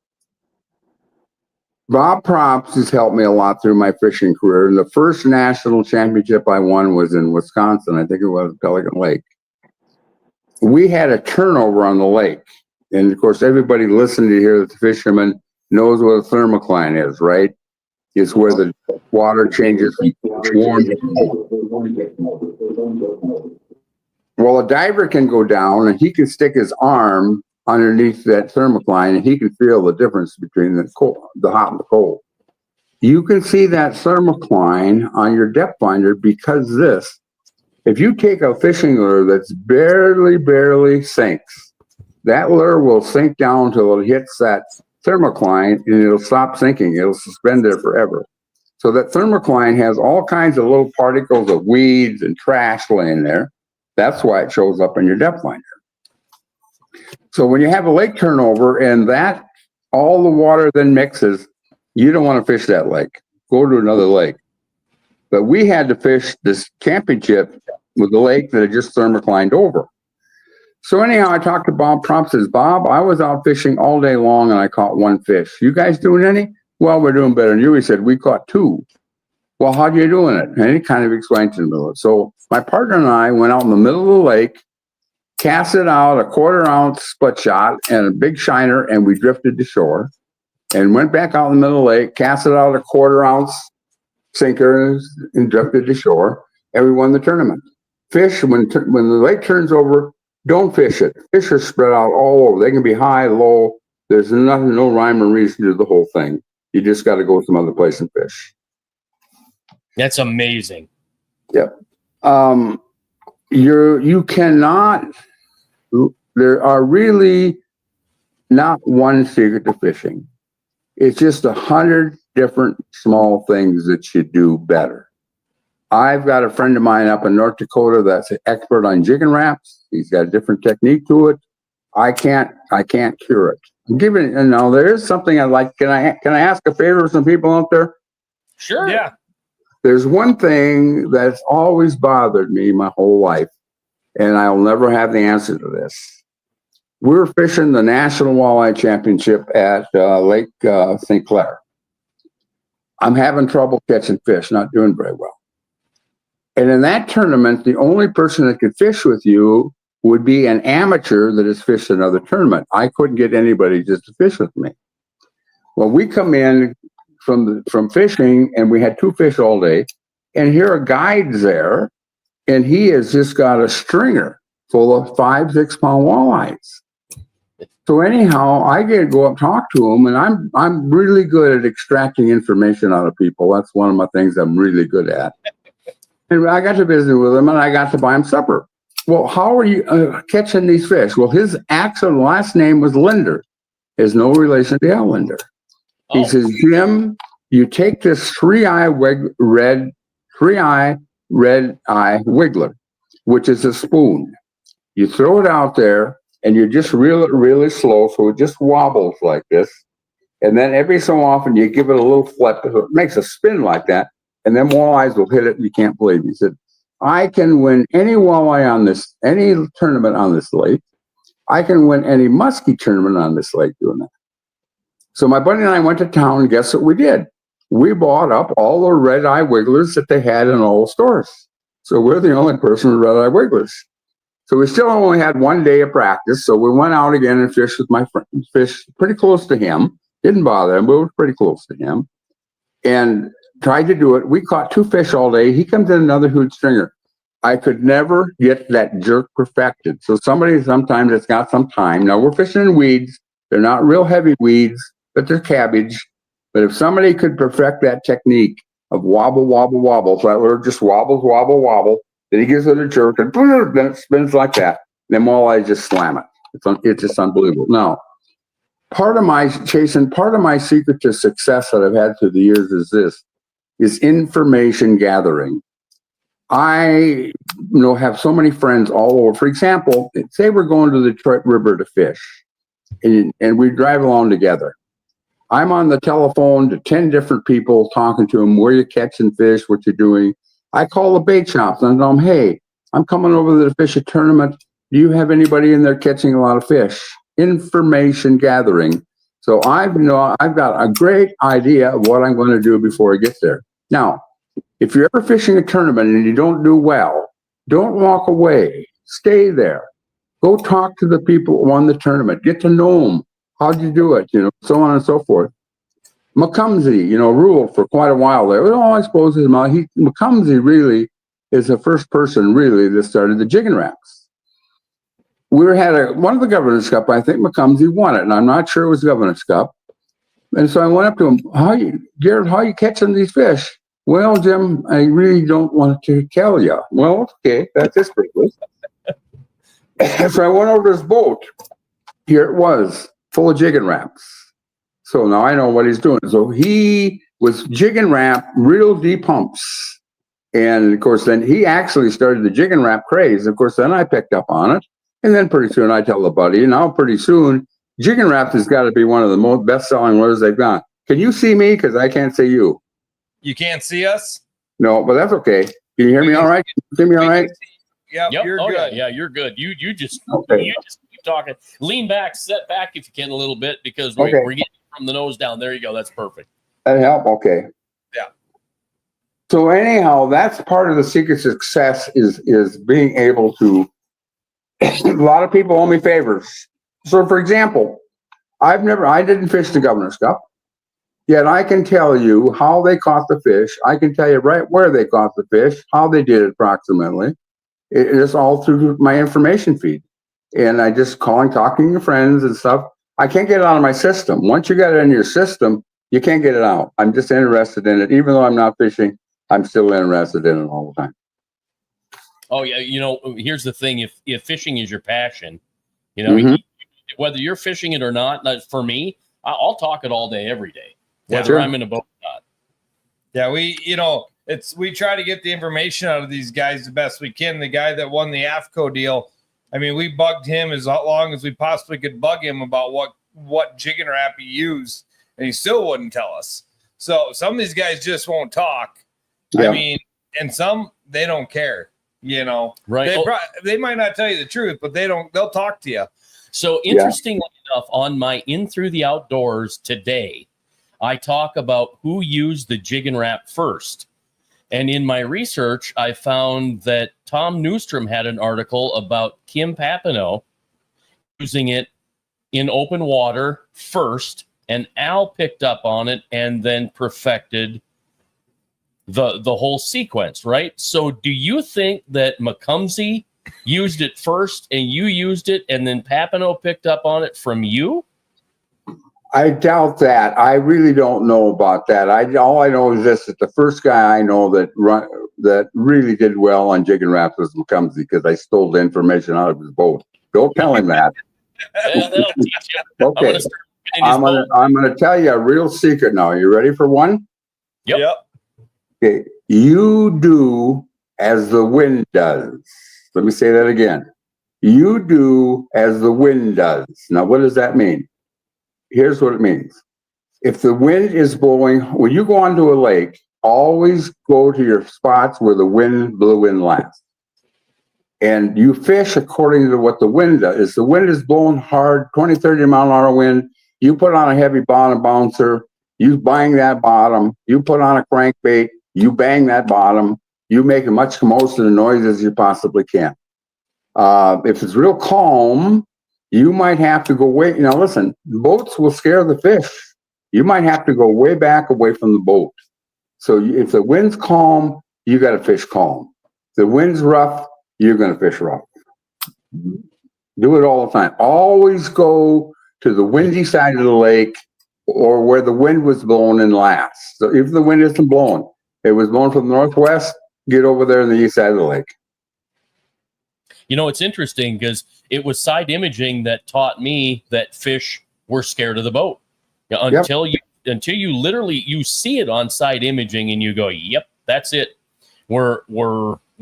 Bob Propst has helped me a lot through my fishing career. And the first national championship I won was in Wisconsin. I think it was Pelican Lake. We had a turnover on the lake. And of course, everybody listening to hear the fisherman knows what a thermocline is, right? It's where the water changes from warm to cold. Well, a diver can go down and he can stick his arm underneath that thermocline and he can feel the difference between the hot and the cold. You can see that thermocline on your depth finder because if you take a fishing lure that's barely sinks, that lure will sink down until it hits that thermocline and it'll stop sinking. It'll suspend there forever. So that thermocline has all kinds of little particles of weeds and trash laying there. That's why it shows up in your depth finder. So when you have a lake turnover and that all the water then mixes, you don't want to fish that lake. Go to another lake. But we had to fish this championship with a lake that had just thermoclined over. So anyhow, I talked to Bob Propst. Says, Bob, I was out fishing all day long and I caught one fish. You guys doing any? Well, we're doing better than you. He said, we caught two. Well, how are you doing it? And he kind of explained to me. So my partner and I went out in the middle of the lake, casted out a 1/4 ounce split shot and a big shiner, and we drifted to shore and went back out in the middle of the lake, casted out a 1/4 ounce sinker and drifted to shore, and we won the tournament. Fish, when the lake turns over, don't fish it. Fish are spread out all over. They can be high, low. There's no rhyme or reason to the whole thing. You just got to go some other place and fish. That's amazing. Yep. You cannot. There are really not one secret to fishing. It's just 100 different small things that you do better. I've got a friend of mine up in North Dakota that's an expert on jig and wraps. He's got a different technique to it. I can't cure it. I'm giving, there is something I like. Can I ask a favor of some people out there? Sure. Yeah. There's one thing that's always bothered me my whole life, and I'll never have the answer to this. We're fishing the National Walleye Championship at Lake St. Clair. I'm having trouble catching fish, not doing very well. And in that tournament, the only person that could fish with you would be an amateur that has fished another tournament. I couldn't get anybody just to fish with me. Well, we come in from fishing, and we had 2 fish all day, and here a guide's there, and he has just got a stringer full of 5-6 pound walleyes. So anyhow, I get to go up and talk to him, and I'm really good at extracting information out of people. That's one of my things I'm really good at. And I got to visit with him, and I got to buy him supper. Well, how are you catching these fish? Well, his actual last name was Linder. There's no relation to Al Linder. He says, Jim, you take this 3-eye red eye wiggler, which is a spoon. You throw it out there, and you just reel it really slow, so it just wobbles like this. And then every so often, you give it a little flip. It makes a spin like that, and then walleyes will hit it, and you can't believe it. He said, I can win any walleye on this, any tournament on this lake. I can win any muskie tournament on this lake doing that. So my buddy and I went to town, and guess what we did? We bought up all the red eye wigglers that they had in all the stores. So we're the only person with red eye wigglers. So we still only had 1 day of practice. So we went out again and fished with my friend, fished pretty close to him. Didn't bother him, but we were pretty close to him. And tried to do it. We caught 2 fish all day. He comes in another huge stringer. I could never get that jerk perfected. So somebody sometimes that's got some time. Now we're fishing in weeds. They're not real heavy weeds, but they're cabbage. But if somebody could perfect that technique, of wobble, wobble, wobble. So that lure just wobbles, wobble, wobble. Then he gives it a jerk, and then it spins like that. Then walleye just slam it. It's just unbelievable. Now, part of my secret to success that I've had through the years is information gathering. I have so many friends all over. For example, say we're going to the Detroit River to fish, and we drive along together. I'm on the telephone to 10 different people, talking to them, where you catching fish, what you're doing. I call the bait shops and tell them, hey, I'm coming over to fish a tournament. Do you have anybody in there catching a lot of fish? Information gathering. So I've got a great idea of what I'm going to do before I get there. Now, if you're ever fishing a tournament and you don't do well, don't walk away. Stay there. Go talk to the people who won the tournament. Get to know them. How'd you do it? So on and so forth. McCumsey, ruled for quite a while there. I suppose McCumsey really is the first person really that started the jigging wraps. We had one of the Governor's Cup. I think McCumsey won it, and I'm not sure it was the Governor's Cup. And so I went up to him. Garrett, how are you catching these fish? Well, Jim, I really don't want to tell you. Well, okay, that's his privilege. So I went over to his boat. Here it was, full of jigging wraps. So now I know what he's doing. So he was jigging wrap, real deep humps. And of course, then he actually started the jigging wrap craze. Of course, then I picked up on it. And then pretty soon I tell the buddy, now pretty soon, jigging wraps has got to be one of the most best-selling lures they've got. Can you see me? Because I can't see you. You can't see us? No, but that's okay. Can you hear me all right? Can you see me all right? Yep, you're good. Yeah, you're good. You just Okay. keep talking. Lean back, set back if you can a little bit, because Okay. we're getting from the nose down. There you go. That's perfect. That help? Okay. Yeah. So anyhow, that's part of the secret success is being able to. A lot of people owe me favors. So, for example, I didn't fish the Governor's Cup, yet I can tell you how they caught the fish. I can tell you right where they caught the fish, how they did it approximately. It is all through my information feed, and I just talking to friends and stuff. I can't get it out of my system. Once you get it in your system, you can't get it out. I'm just interested in it, even though I'm not fishing. I'm still interested in it all the time. Oh yeah, here's the thing: if fishing is your passion, whether you're fishing it or not, for me, I'll talk it all day, every day, whether I'm in a boat or not. Yeah, we try to get the information out of these guys the best we can. The guy that won the AFCO deal, I mean, we bugged him as long as we possibly could bug him about what jigging wrap he used, and he still wouldn't tell us. So some of these guys just won't talk. Yeah. I mean, and some they don't care. Right? They might not tell you the truth, but they'll talk to you. So interestingly enough, on my In Through the Outdoors today, I talk about who used the jigging wrap first. And in my research, I found that Tom Newstrom had an article about Kim Papineau using it in open water first, and Al picked up on it and then perfected the whole sequence, right? So do you think that McCumsey used it first and you used it and then Papineau picked up on it from you? I doubt that. I really don't know about that. All I know is this: that the first guy I know that really did well on jigging wraps was McCumsey, because I stole the information out of his boat. Don't tell him that. That'll teach you. Okay. I'm gonna tell you a real secret now. You ready for one? Yep. Okay. You do as the wind does. Let me say that again. You do as the wind does. Now, what does that mean? Here's what it means. If the wind is blowing, when you go onto a lake, always go to your spots where the wind blew in last. And you fish according to what the wind does. If the wind is blowing hard, 20, 30 mile an hour wind, you put on a heavy bottom bouncer, you bang that bottom, you put on a crankbait, you bang that bottom, you make as much most of the noise as you possibly can. If it's real calm, you might have to go way. Now listen, boats will scare the fish. You might have to go way back away from the boat. So if the wind's calm, you got to fish calm. If the wind's rough, you're going to fish rough. Do it all the time. Always go to the windy side of the lake or where the wind was blowing in last. So if the wind isn't blowing, It was blowing from the northwest. Get over there on the east side of the lake. You know, it's interesting because it was side imaging that taught me that fish were scared of the boat. You know, until you literally you see it on side imaging and you go, yep, that's it. We're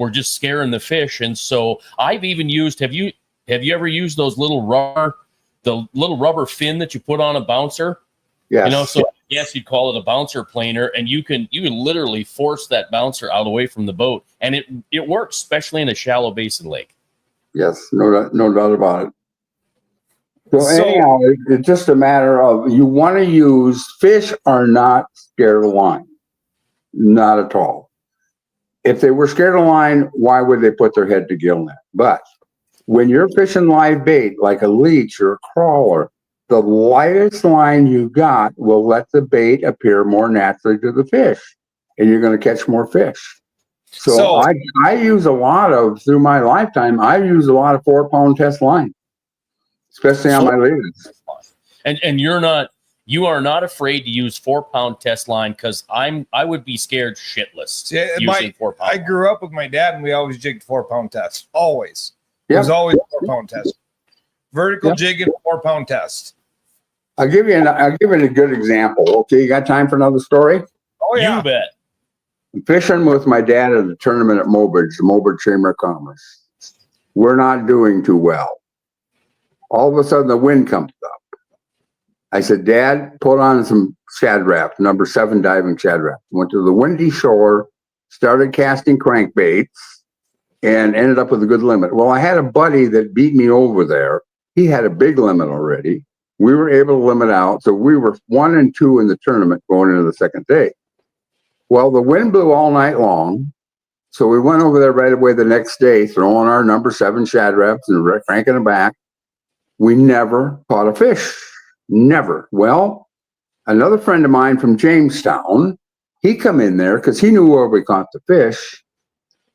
just scaring the fish. And so I've even used, have you ever used those little rubber fin that you put on a bouncer? Yes. You know, so yes, you'd call it a bouncer planer, and you can literally force that bouncer out away from the boat, and it works, especially in a shallow basin lake. Yes, no doubt about it. So anyhow, it's just a matter of you want to use, fish are not scared of line. Not at all. If they were scared of line, why would they put their head to gill net? But when you're fishing live bait, like a leech or a crawler, the lightest line you got will let the bait appear more naturally to the fish, and you're going to catch more fish. So I use a lot of, through my lifetime, I use a lot of 4-pound test line, especially on my leaders. And you are not afraid to use 4-pound test line, because I would be scared shitless using 4-pound. I grew up with my dad, and we always jigged 4-pound test. Always. Yep. It was always 4-pound test. Vertical jig and 4-pound test. I'll give you a good example. Okay, you got time for another story? Oh yeah. You bet. I'm fishing with my dad at a tournament at Mobridge, the Mobridge Chamber of Commerce. We're not doing too well. All of a sudden, the wind comes up. I said, Dad, put on some Shad Raft, number 7 diving Shad Raft. Went to the windy shore, started casting crankbaits, and ended up with a good limit. Well, I had a buddy that beat me over there. He had a big limit already. We were able to limit out, so we were 1 and 2 in the tournament going into the second day. Well, the wind blew all night long, so we went over there right away the next day, throwing our number 7 Shad Rafts and cranking them back. We never caught a fish. Never. Well, another friend of mine from Jamestown, he come in there because he knew where we caught the fish.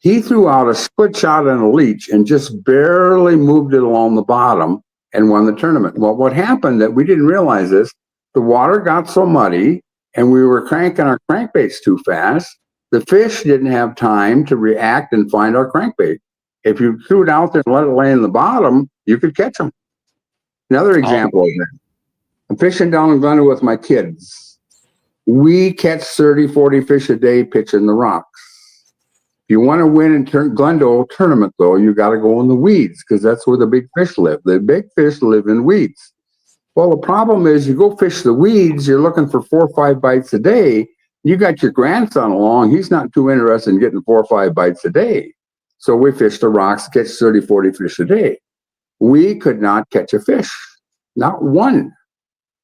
He threw out a split shot on a leech and just barely moved it along the bottom and won the tournament. Well, what happened that we didn't realize this, the water got so muddy and we were cranking our crankbaits too fast. The fish didn't have time to react and find our crankbait. If you threw it out there and let it lay in the bottom, you could catch them. Another example of that. I'm fishing down in Glendale with my kids. We catch 30, 40 fish a day pitching the rocks. If you want to win in Glendale tournament, though, you got to go in the weeds, because that's where the big fish live. The big fish live in weeds. Well, the problem is you go fish the weeds, you're looking for 4 or 5 bites a day. You got your grandson along. He's not too interested in getting 4 or 5 bites a day. So we fish the rocks, catch 30, 40 fish a day. We could not catch a fish, not one.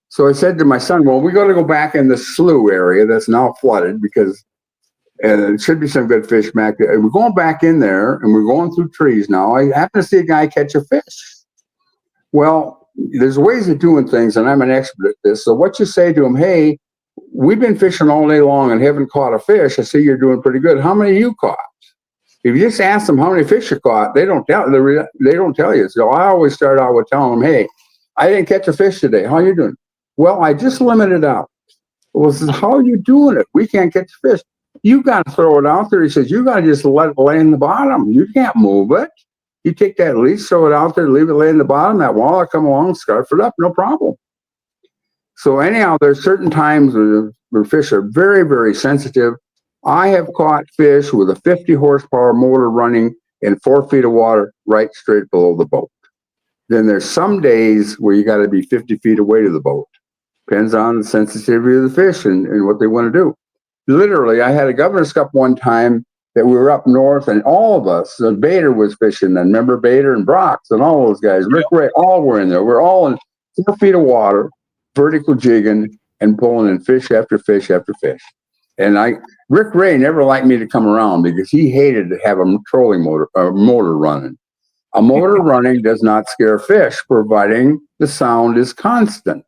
So I said to my son, well, we got to go back in the slough area that's now flooded, because it should be some good fish back there. We're going back in there, and we're going through trees now. I happen to see a guy catch a fish. Well, there's ways of doing things, and I'm an expert at this. So what you say to him, hey, we've been fishing all day long and haven't caught a fish. I see you're doing pretty good. How many you caught? If you just ask them how many fish you caught, they don't tell you. So I always start out with telling them, hey, I didn't catch a fish today. How are you doing? Well, I just limited out. Well, says, how are you doing it? We can't catch fish. You got to throw it out there. He says, you got to just let it lay in the bottom. You can't move it. You take that leash, throw it out there, leave it lay in the bottom. That walleye come along, scarf it up, no problem. So anyhow, there's certain times where fish are very, very sensitive. I have caught fish with a 50 horsepower motor running in 4 feet of water right straight below the boat. Then there's some days where you got to be 50 feet away to the boat. Depends on the sensitivity of the fish and what they want to do. Literally, I had a Governor's Cup one time that we were up north, and all of us, Bader was fishing then. Remember Bader and Brox and all those guys, Rick Ray, all were in there. We're all in 4 feet of water, vertical jigging and pulling in fish after fish after fish. And Rick Ray never liked me to come around because he hated to have a trolling motor running. A motor running does not scare fish, providing the sound is constant.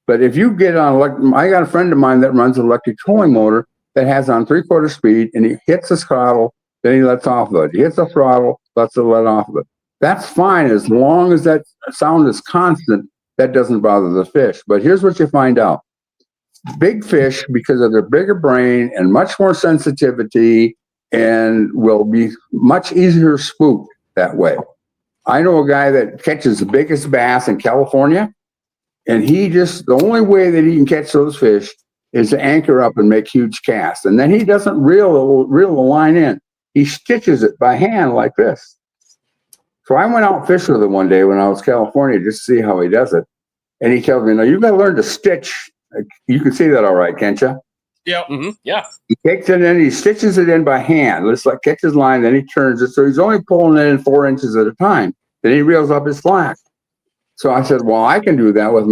But if you get on, I got a friend of mine that runs an electric trolling motor that has on 3/4 speed, and he hits the throttle, then he lets off of it. He hits the throttle, lets it let off of it. That's fine as long as that sound is constant. That doesn't bother the fish. But here's what you find out. big fish, because of their bigger brain and much more sensitivity, and will be much easier spooked that way. I know a guy that catches the biggest bass in California, and the only way that he can catch those fish is to anchor up and make huge casts. And then he doesn't reel the line in. He stitches it by hand like this. So I went out fishing with him one day when I was in California just to see how he does it. And he tells me, "No, you've got to learn to stitch." You can see that all right, can't you? Yeah. Mm-hmm. Yeah. He takes it in, he stitches it in by hand. Let's like catches line, then he turns it. So he's only pulling it in 4 inches at a time. Then he reels up his slack. So I said, well, I can do that with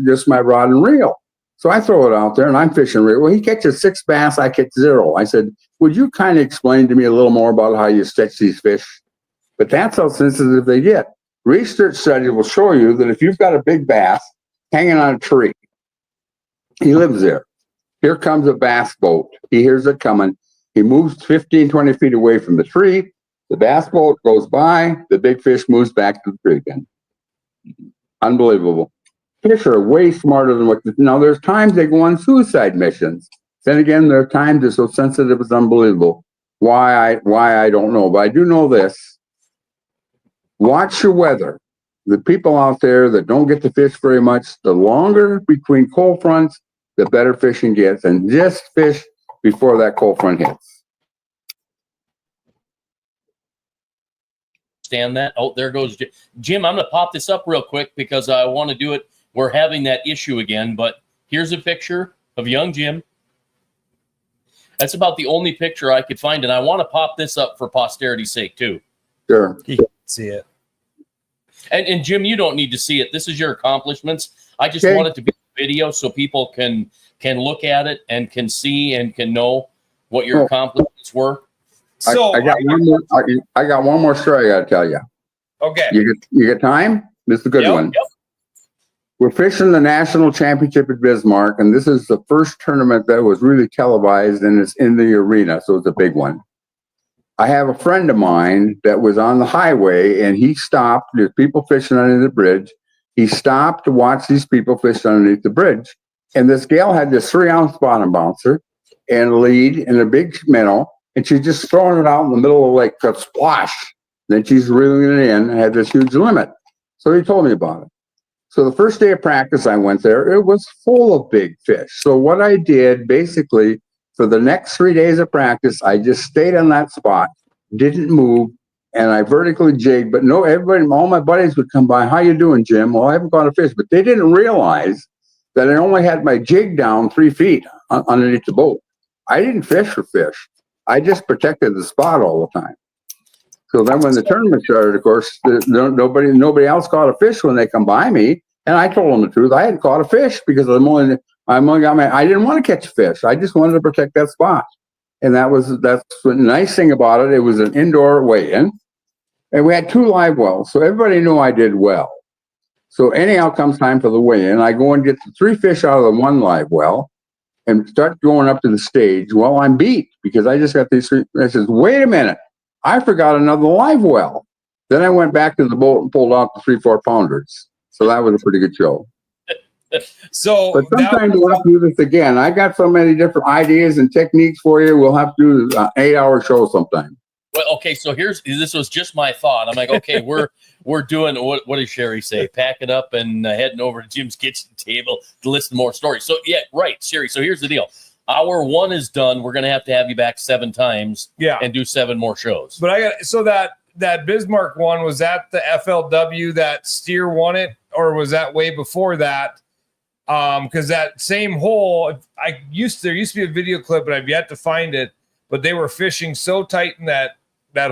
just my rod and reel. So I throw it out there and I'm fishing reel. Well, he catches 6 bass, I catch 0. I said, would you kind of explain to me a little more about how you stitch these fish? But that's how sensitive they get. Research studies will show you that if you've got a big bass hanging on a tree, he lives there. Here comes a bass boat. He hears it coming. He moves 15, 20 feet away from the tree. The bass boat goes by. The big fish moves back to the tree again. Unbelievable. Fish are way smarter than what. Now, there's times they go on suicide missions. Then again, there are times they're so sensitive it's unbelievable. Why I don't know. But I do know this. Watch your weather. The people out there that don't get to fish very much, the longer between cold fronts, the better fishing gets, and just fish before that cold front hits. Stand that. Oh, there goes Jim. I'm going to pop this up real quick because I want to do it. We're having that issue again, but here's a picture of young Jim. That's about the only picture I could find, and I want to pop this up for posterity's sake too. Sure. You can see it. And Jim, you don't need to see it. This is your accomplishments. I just want it to be video so people can look at it and can see and can know what your accomplishments were. So I got one more story I got to tell you. Okay. You get time? This is a good one. Yep. We're fishing the national championship at Bismarck, and this is the first tournament that was really televised, and it's in the arena, so it's a big one. I have a friend of mine that was on the highway, and he stopped. There's people fishing under the bridge. He stopped to watch these people fish underneath the bridge. And this gal had this 3-ounce bottom bouncer and a lead and a big minnow, and she's just throwing it out in the middle of the lake, cut splash. Then she's reeling it in and had this huge limit. So he told me about it. So the first day of practice I went there, it was full of big fish. So what I did basically for the next 3 days of practice, I just stayed on that spot, didn't move, and I vertically jigged. But no, everybody, all my buddies would come by. How you doing, Jim? Well, I haven't caught a fish. But they didn't realize that I only had my jig down 3 feet underneath the boat. I didn't fish for fish. I just protected the spot all the time. So then when the tournament started, of course, nobody else caught a fish when they come by me. And I told them the truth. I hadn't caught a fish because I didn't want to catch a fish. I just wanted to protect that spot. And that's the nice thing about it. It was an indoor weigh-in. And we had 2 live wells. So everybody knew I did well. So anyhow, comes time for the weigh-in. I go and get the 3 fish out of the 1 live well and start going up to the stage. Well, I'm beat because I just got these 3. I says, wait a minute. I forgot another live well. Then I went back to the boat and pulled out the 3 4-pounders. So that was a pretty good show. So, but sometimes we'll have to do this again. I got so many different ideas and techniques for you. We'll have to do an 8-hour show sometime. Well, okay. So this was just my thought. I'm like, okay, we're doing what does Sherry say? Packing up and heading over to Jim's kitchen table to listen to more stories. So yeah, right, Sherry. So here's the deal. Hour 1 is done. We're gonna have to have you back 7 times. Yeah, and do 7 more shows. But I got that Bismarck one, was that the FLW that Steer won it, or was that way before that? Because that same hole, there used to be a video clip, but I've yet to find it. But they were fishing so tight in that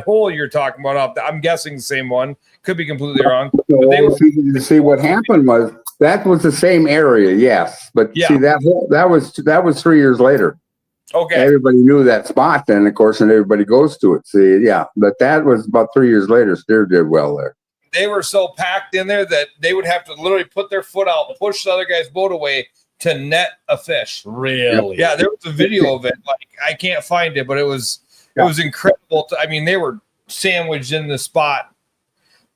hole you're talking about. I'm guessing the same one. Could be completely wrong. But they were to see what happened was that was the same area, yes. But see that hole, that was 3 years later. Okay. Everybody knew that spot then, of course, and everybody goes to it. See, yeah. But that was about 3 years later. Steer did well there. They were so packed in there that they would have to literally put their foot out, push the other guy's boat away to net a fish. Really? Yeah, there was a video of it. Like, I can't find it, but it was incredible. They were sandwiched in the spot.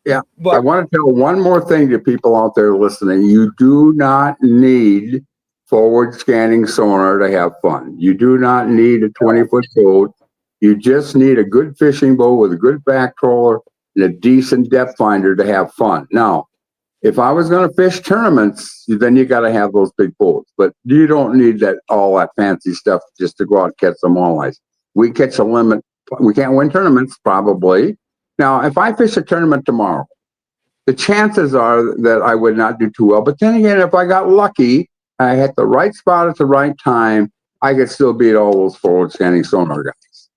Yeah. But I want to tell one more thing to people out there listening. You do not need forward scanning sonar to have fun. You do not need a 20-foot boat. You just need a good fishing boat with a good back troller and a decent depth finder to have fun. Now, if I was going to fish tournaments, then you got to have those big boats. But you don't need all that fancy stuff just to go out and catch some walleyes. We catch a limit. We can't win tournaments, probably. Now, if I fish a tournament tomorrow, the chances are that I would not do too well. But then again, if I got lucky, I hit the right spot at the right time, I could still beat all those forward scanning sonar guys.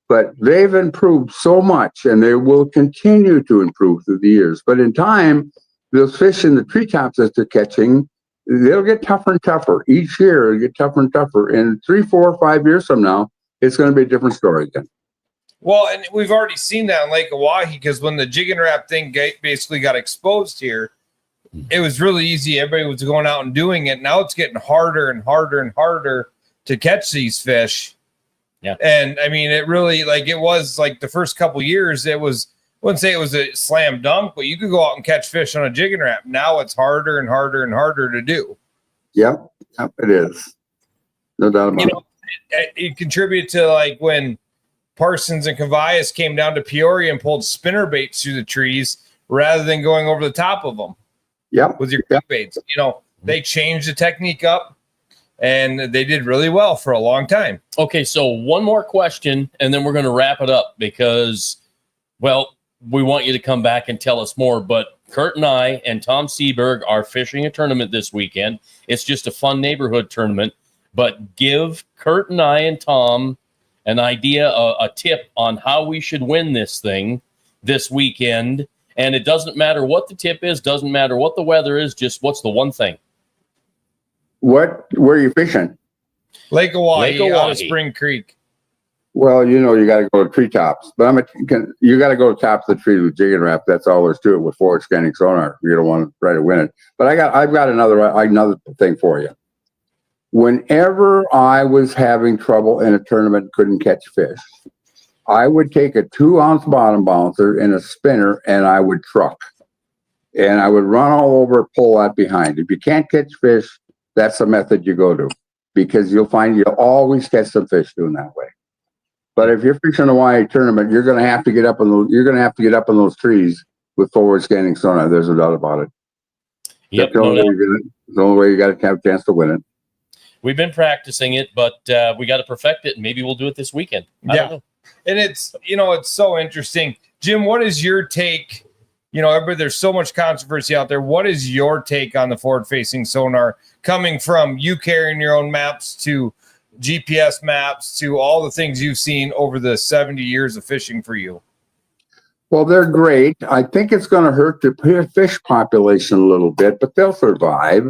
But they've improved so much, and they will continue to improve through the years. But in time, those fish in the treetops that they're catching, they'll get tougher and tougher. Each year, it'll get tougher and tougher. And 3, 4, 5 years from now, it's going to be a different story again. Well, and we've already seen that in Lake Oahe, because when the jig and wrap thing basically got exposed here, it was really easy. Everybody was going out and doing it. Now it's getting harder and harder and harder to catch these fish. Yeah. And I mean, it really, like, it was like the first couple years, I wouldn't say it was a slam dunk, but you could go out and catch fish on a jig and wrap. Now it's harder and harder and harder to do. Yep, it is. No doubt about it. It contributed to, like, when Parsons and Cavias came down to Peoria and pulled spinner baits through the trees rather than going over the top of them. Yep. With your baits. They changed the technique up, and they did really well for a long time. Okay, so one more question, and then we're going to wrap it up because, well, we want you to come back and tell us more. But Curt and I and Tom Seberg are fishing a tournament this weekend. It's just a fun neighborhood tournament. But give Curt and I and Tom an idea, a tip on how we should win this thing this weekend. And it doesn't matter what the tip is, doesn't matter what the weather is, just what's the one thing? Where are you fishing? Lake Oahe, out of Spring Creek. Well, you got to go to treetops, but you got to go to top of the tree with jig and wrap. That's all there's to it with forward scanning sonar. You don't want to try to win it. But I've got another thing for you. Whenever I was having trouble in a tournament, couldn't catch fish, I would take a 2-ounce bottom bouncer and a spinner, and I would truck. And I would run all over, pull that behind. If you can't catch fish, that's the method you go to, because you'll find you'll always catch some fish doing that way. But if you're fishing a Hawaii tournament, you're going to have to get up in those trees with forward scanning sonar. There's no doubt about it. Yep. That's the only way you got to have a chance to win it. We've been practicing it, but we got to perfect it, and maybe we'll do it this weekend. I don't know. And it's so interesting. Jim, what is your take? Everybody, there's so much controversy out there. What is your take on the forward-facing sonar, coming from you carrying your own maps to GPS maps to all the things you've seen over the 70 years of fishing for you? Well, they're great. I think it's going to hurt the fish population a little bit, but they'll survive.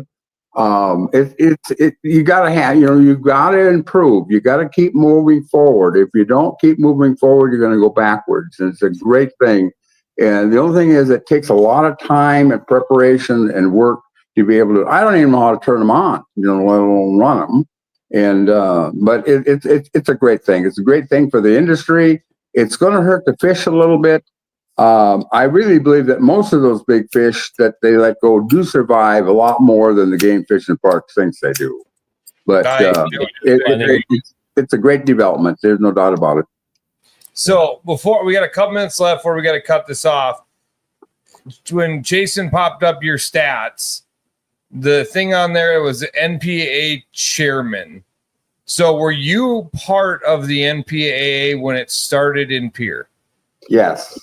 You got to improve. You got to keep moving forward. If you don't keep moving forward, you're going to go backwards. And it's a great thing. And the only thing is, it takes a lot of time and preparation and work to be able to. I don't even know how to turn them on, let alone run them. And but it's a great thing. It's a great thing for the industry. It's going to hurt the fish a little bit. I really believe that most of those big fish that they let go do survive a lot more than the game fishing park thinks they do. But it's a great development. There's no doubt about it. So before we got a couple minutes left, before we got to cut this off, when Chasen popped up your stats, the thing on there was the NPAA chairman. So were you part of the NPAA when it started in Pierre? Yes.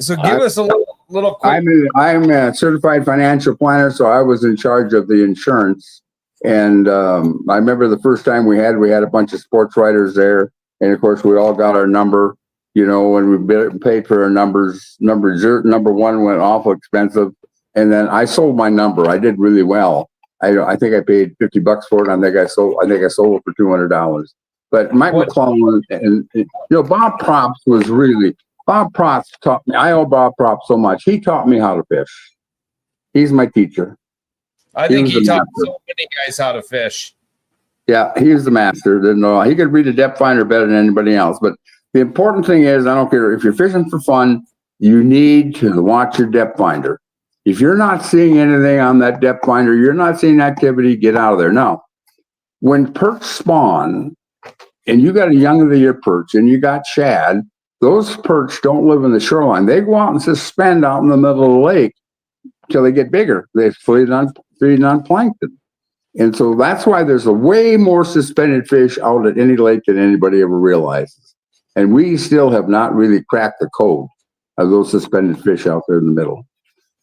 So give us a little quick. I'm a certified financial planner, so I was in charge of the insurance. And I remember the first time we had a bunch of sports writers there, and of course we all got our number, and we paid for our numbers. Number one went awful expensive, and then I sold my number. I did really well. I think I paid $50 for it. I think I sold it for $200. But Mike McClellan and Bob Propst taught me. I owe Bob Propst so much. He taught me how to fish. He's my teacher. I think he taught so many guys how to fish. Yeah, he was the master. He could read a depth finder better than anybody else. But the important thing is, I don't care if you're fishing for fun, you need to watch your depth finder. If you're not seeing anything on that depth finder, you're not seeing activity, get out of there. Now, when perch spawn, and you got a young of the year perch, and you got shad, those perch don't live in the shoreline. They go out and suspend out in the middle of the lake till they get bigger. They feed on plankton. And so that's why there's a way more suspended fish out at any lake than anybody ever realizes. And we still have not really cracked the code of those suspended fish out there in the middle.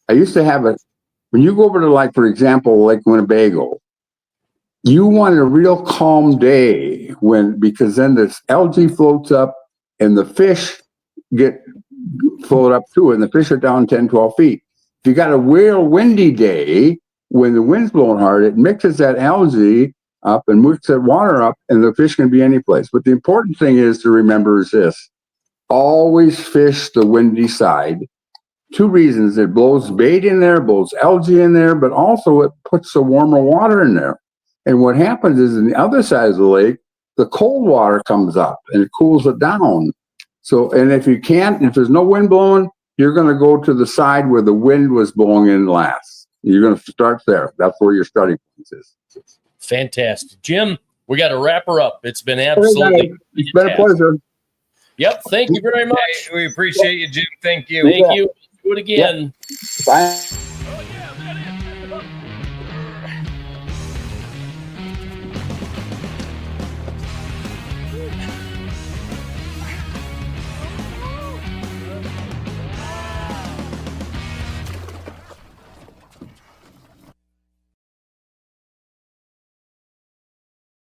I used to have it, when you go over to, like, for example, Lake Winnebago, you want a real calm day because then this algae floats up and the fish get float up too, and the fish are down 10, 12 feet. If you got a real windy day, when the wind's blowing hard, it mixes that algae up and mixes that water up, and the fish can be any place. But the important thing is to remember is this: always fish the windy side. 2 reasons: it blows bait in there, blows algae in there, but also it puts the warmer water in there. And what happens is, in the other side of the lake, the cold water comes up and it cools it down. So, and if there's no wind blowing, you're going to go to the side where the wind was blowing in last. You're going to start there. That's where your starting point is. Fantastic. Jim, we got to wrap her up. It's been absolutely It's been a pleasure. Yep. Thank you very much. Hey, we appreciate you, Jim. Thank you. Thank you. Do it again. Bye.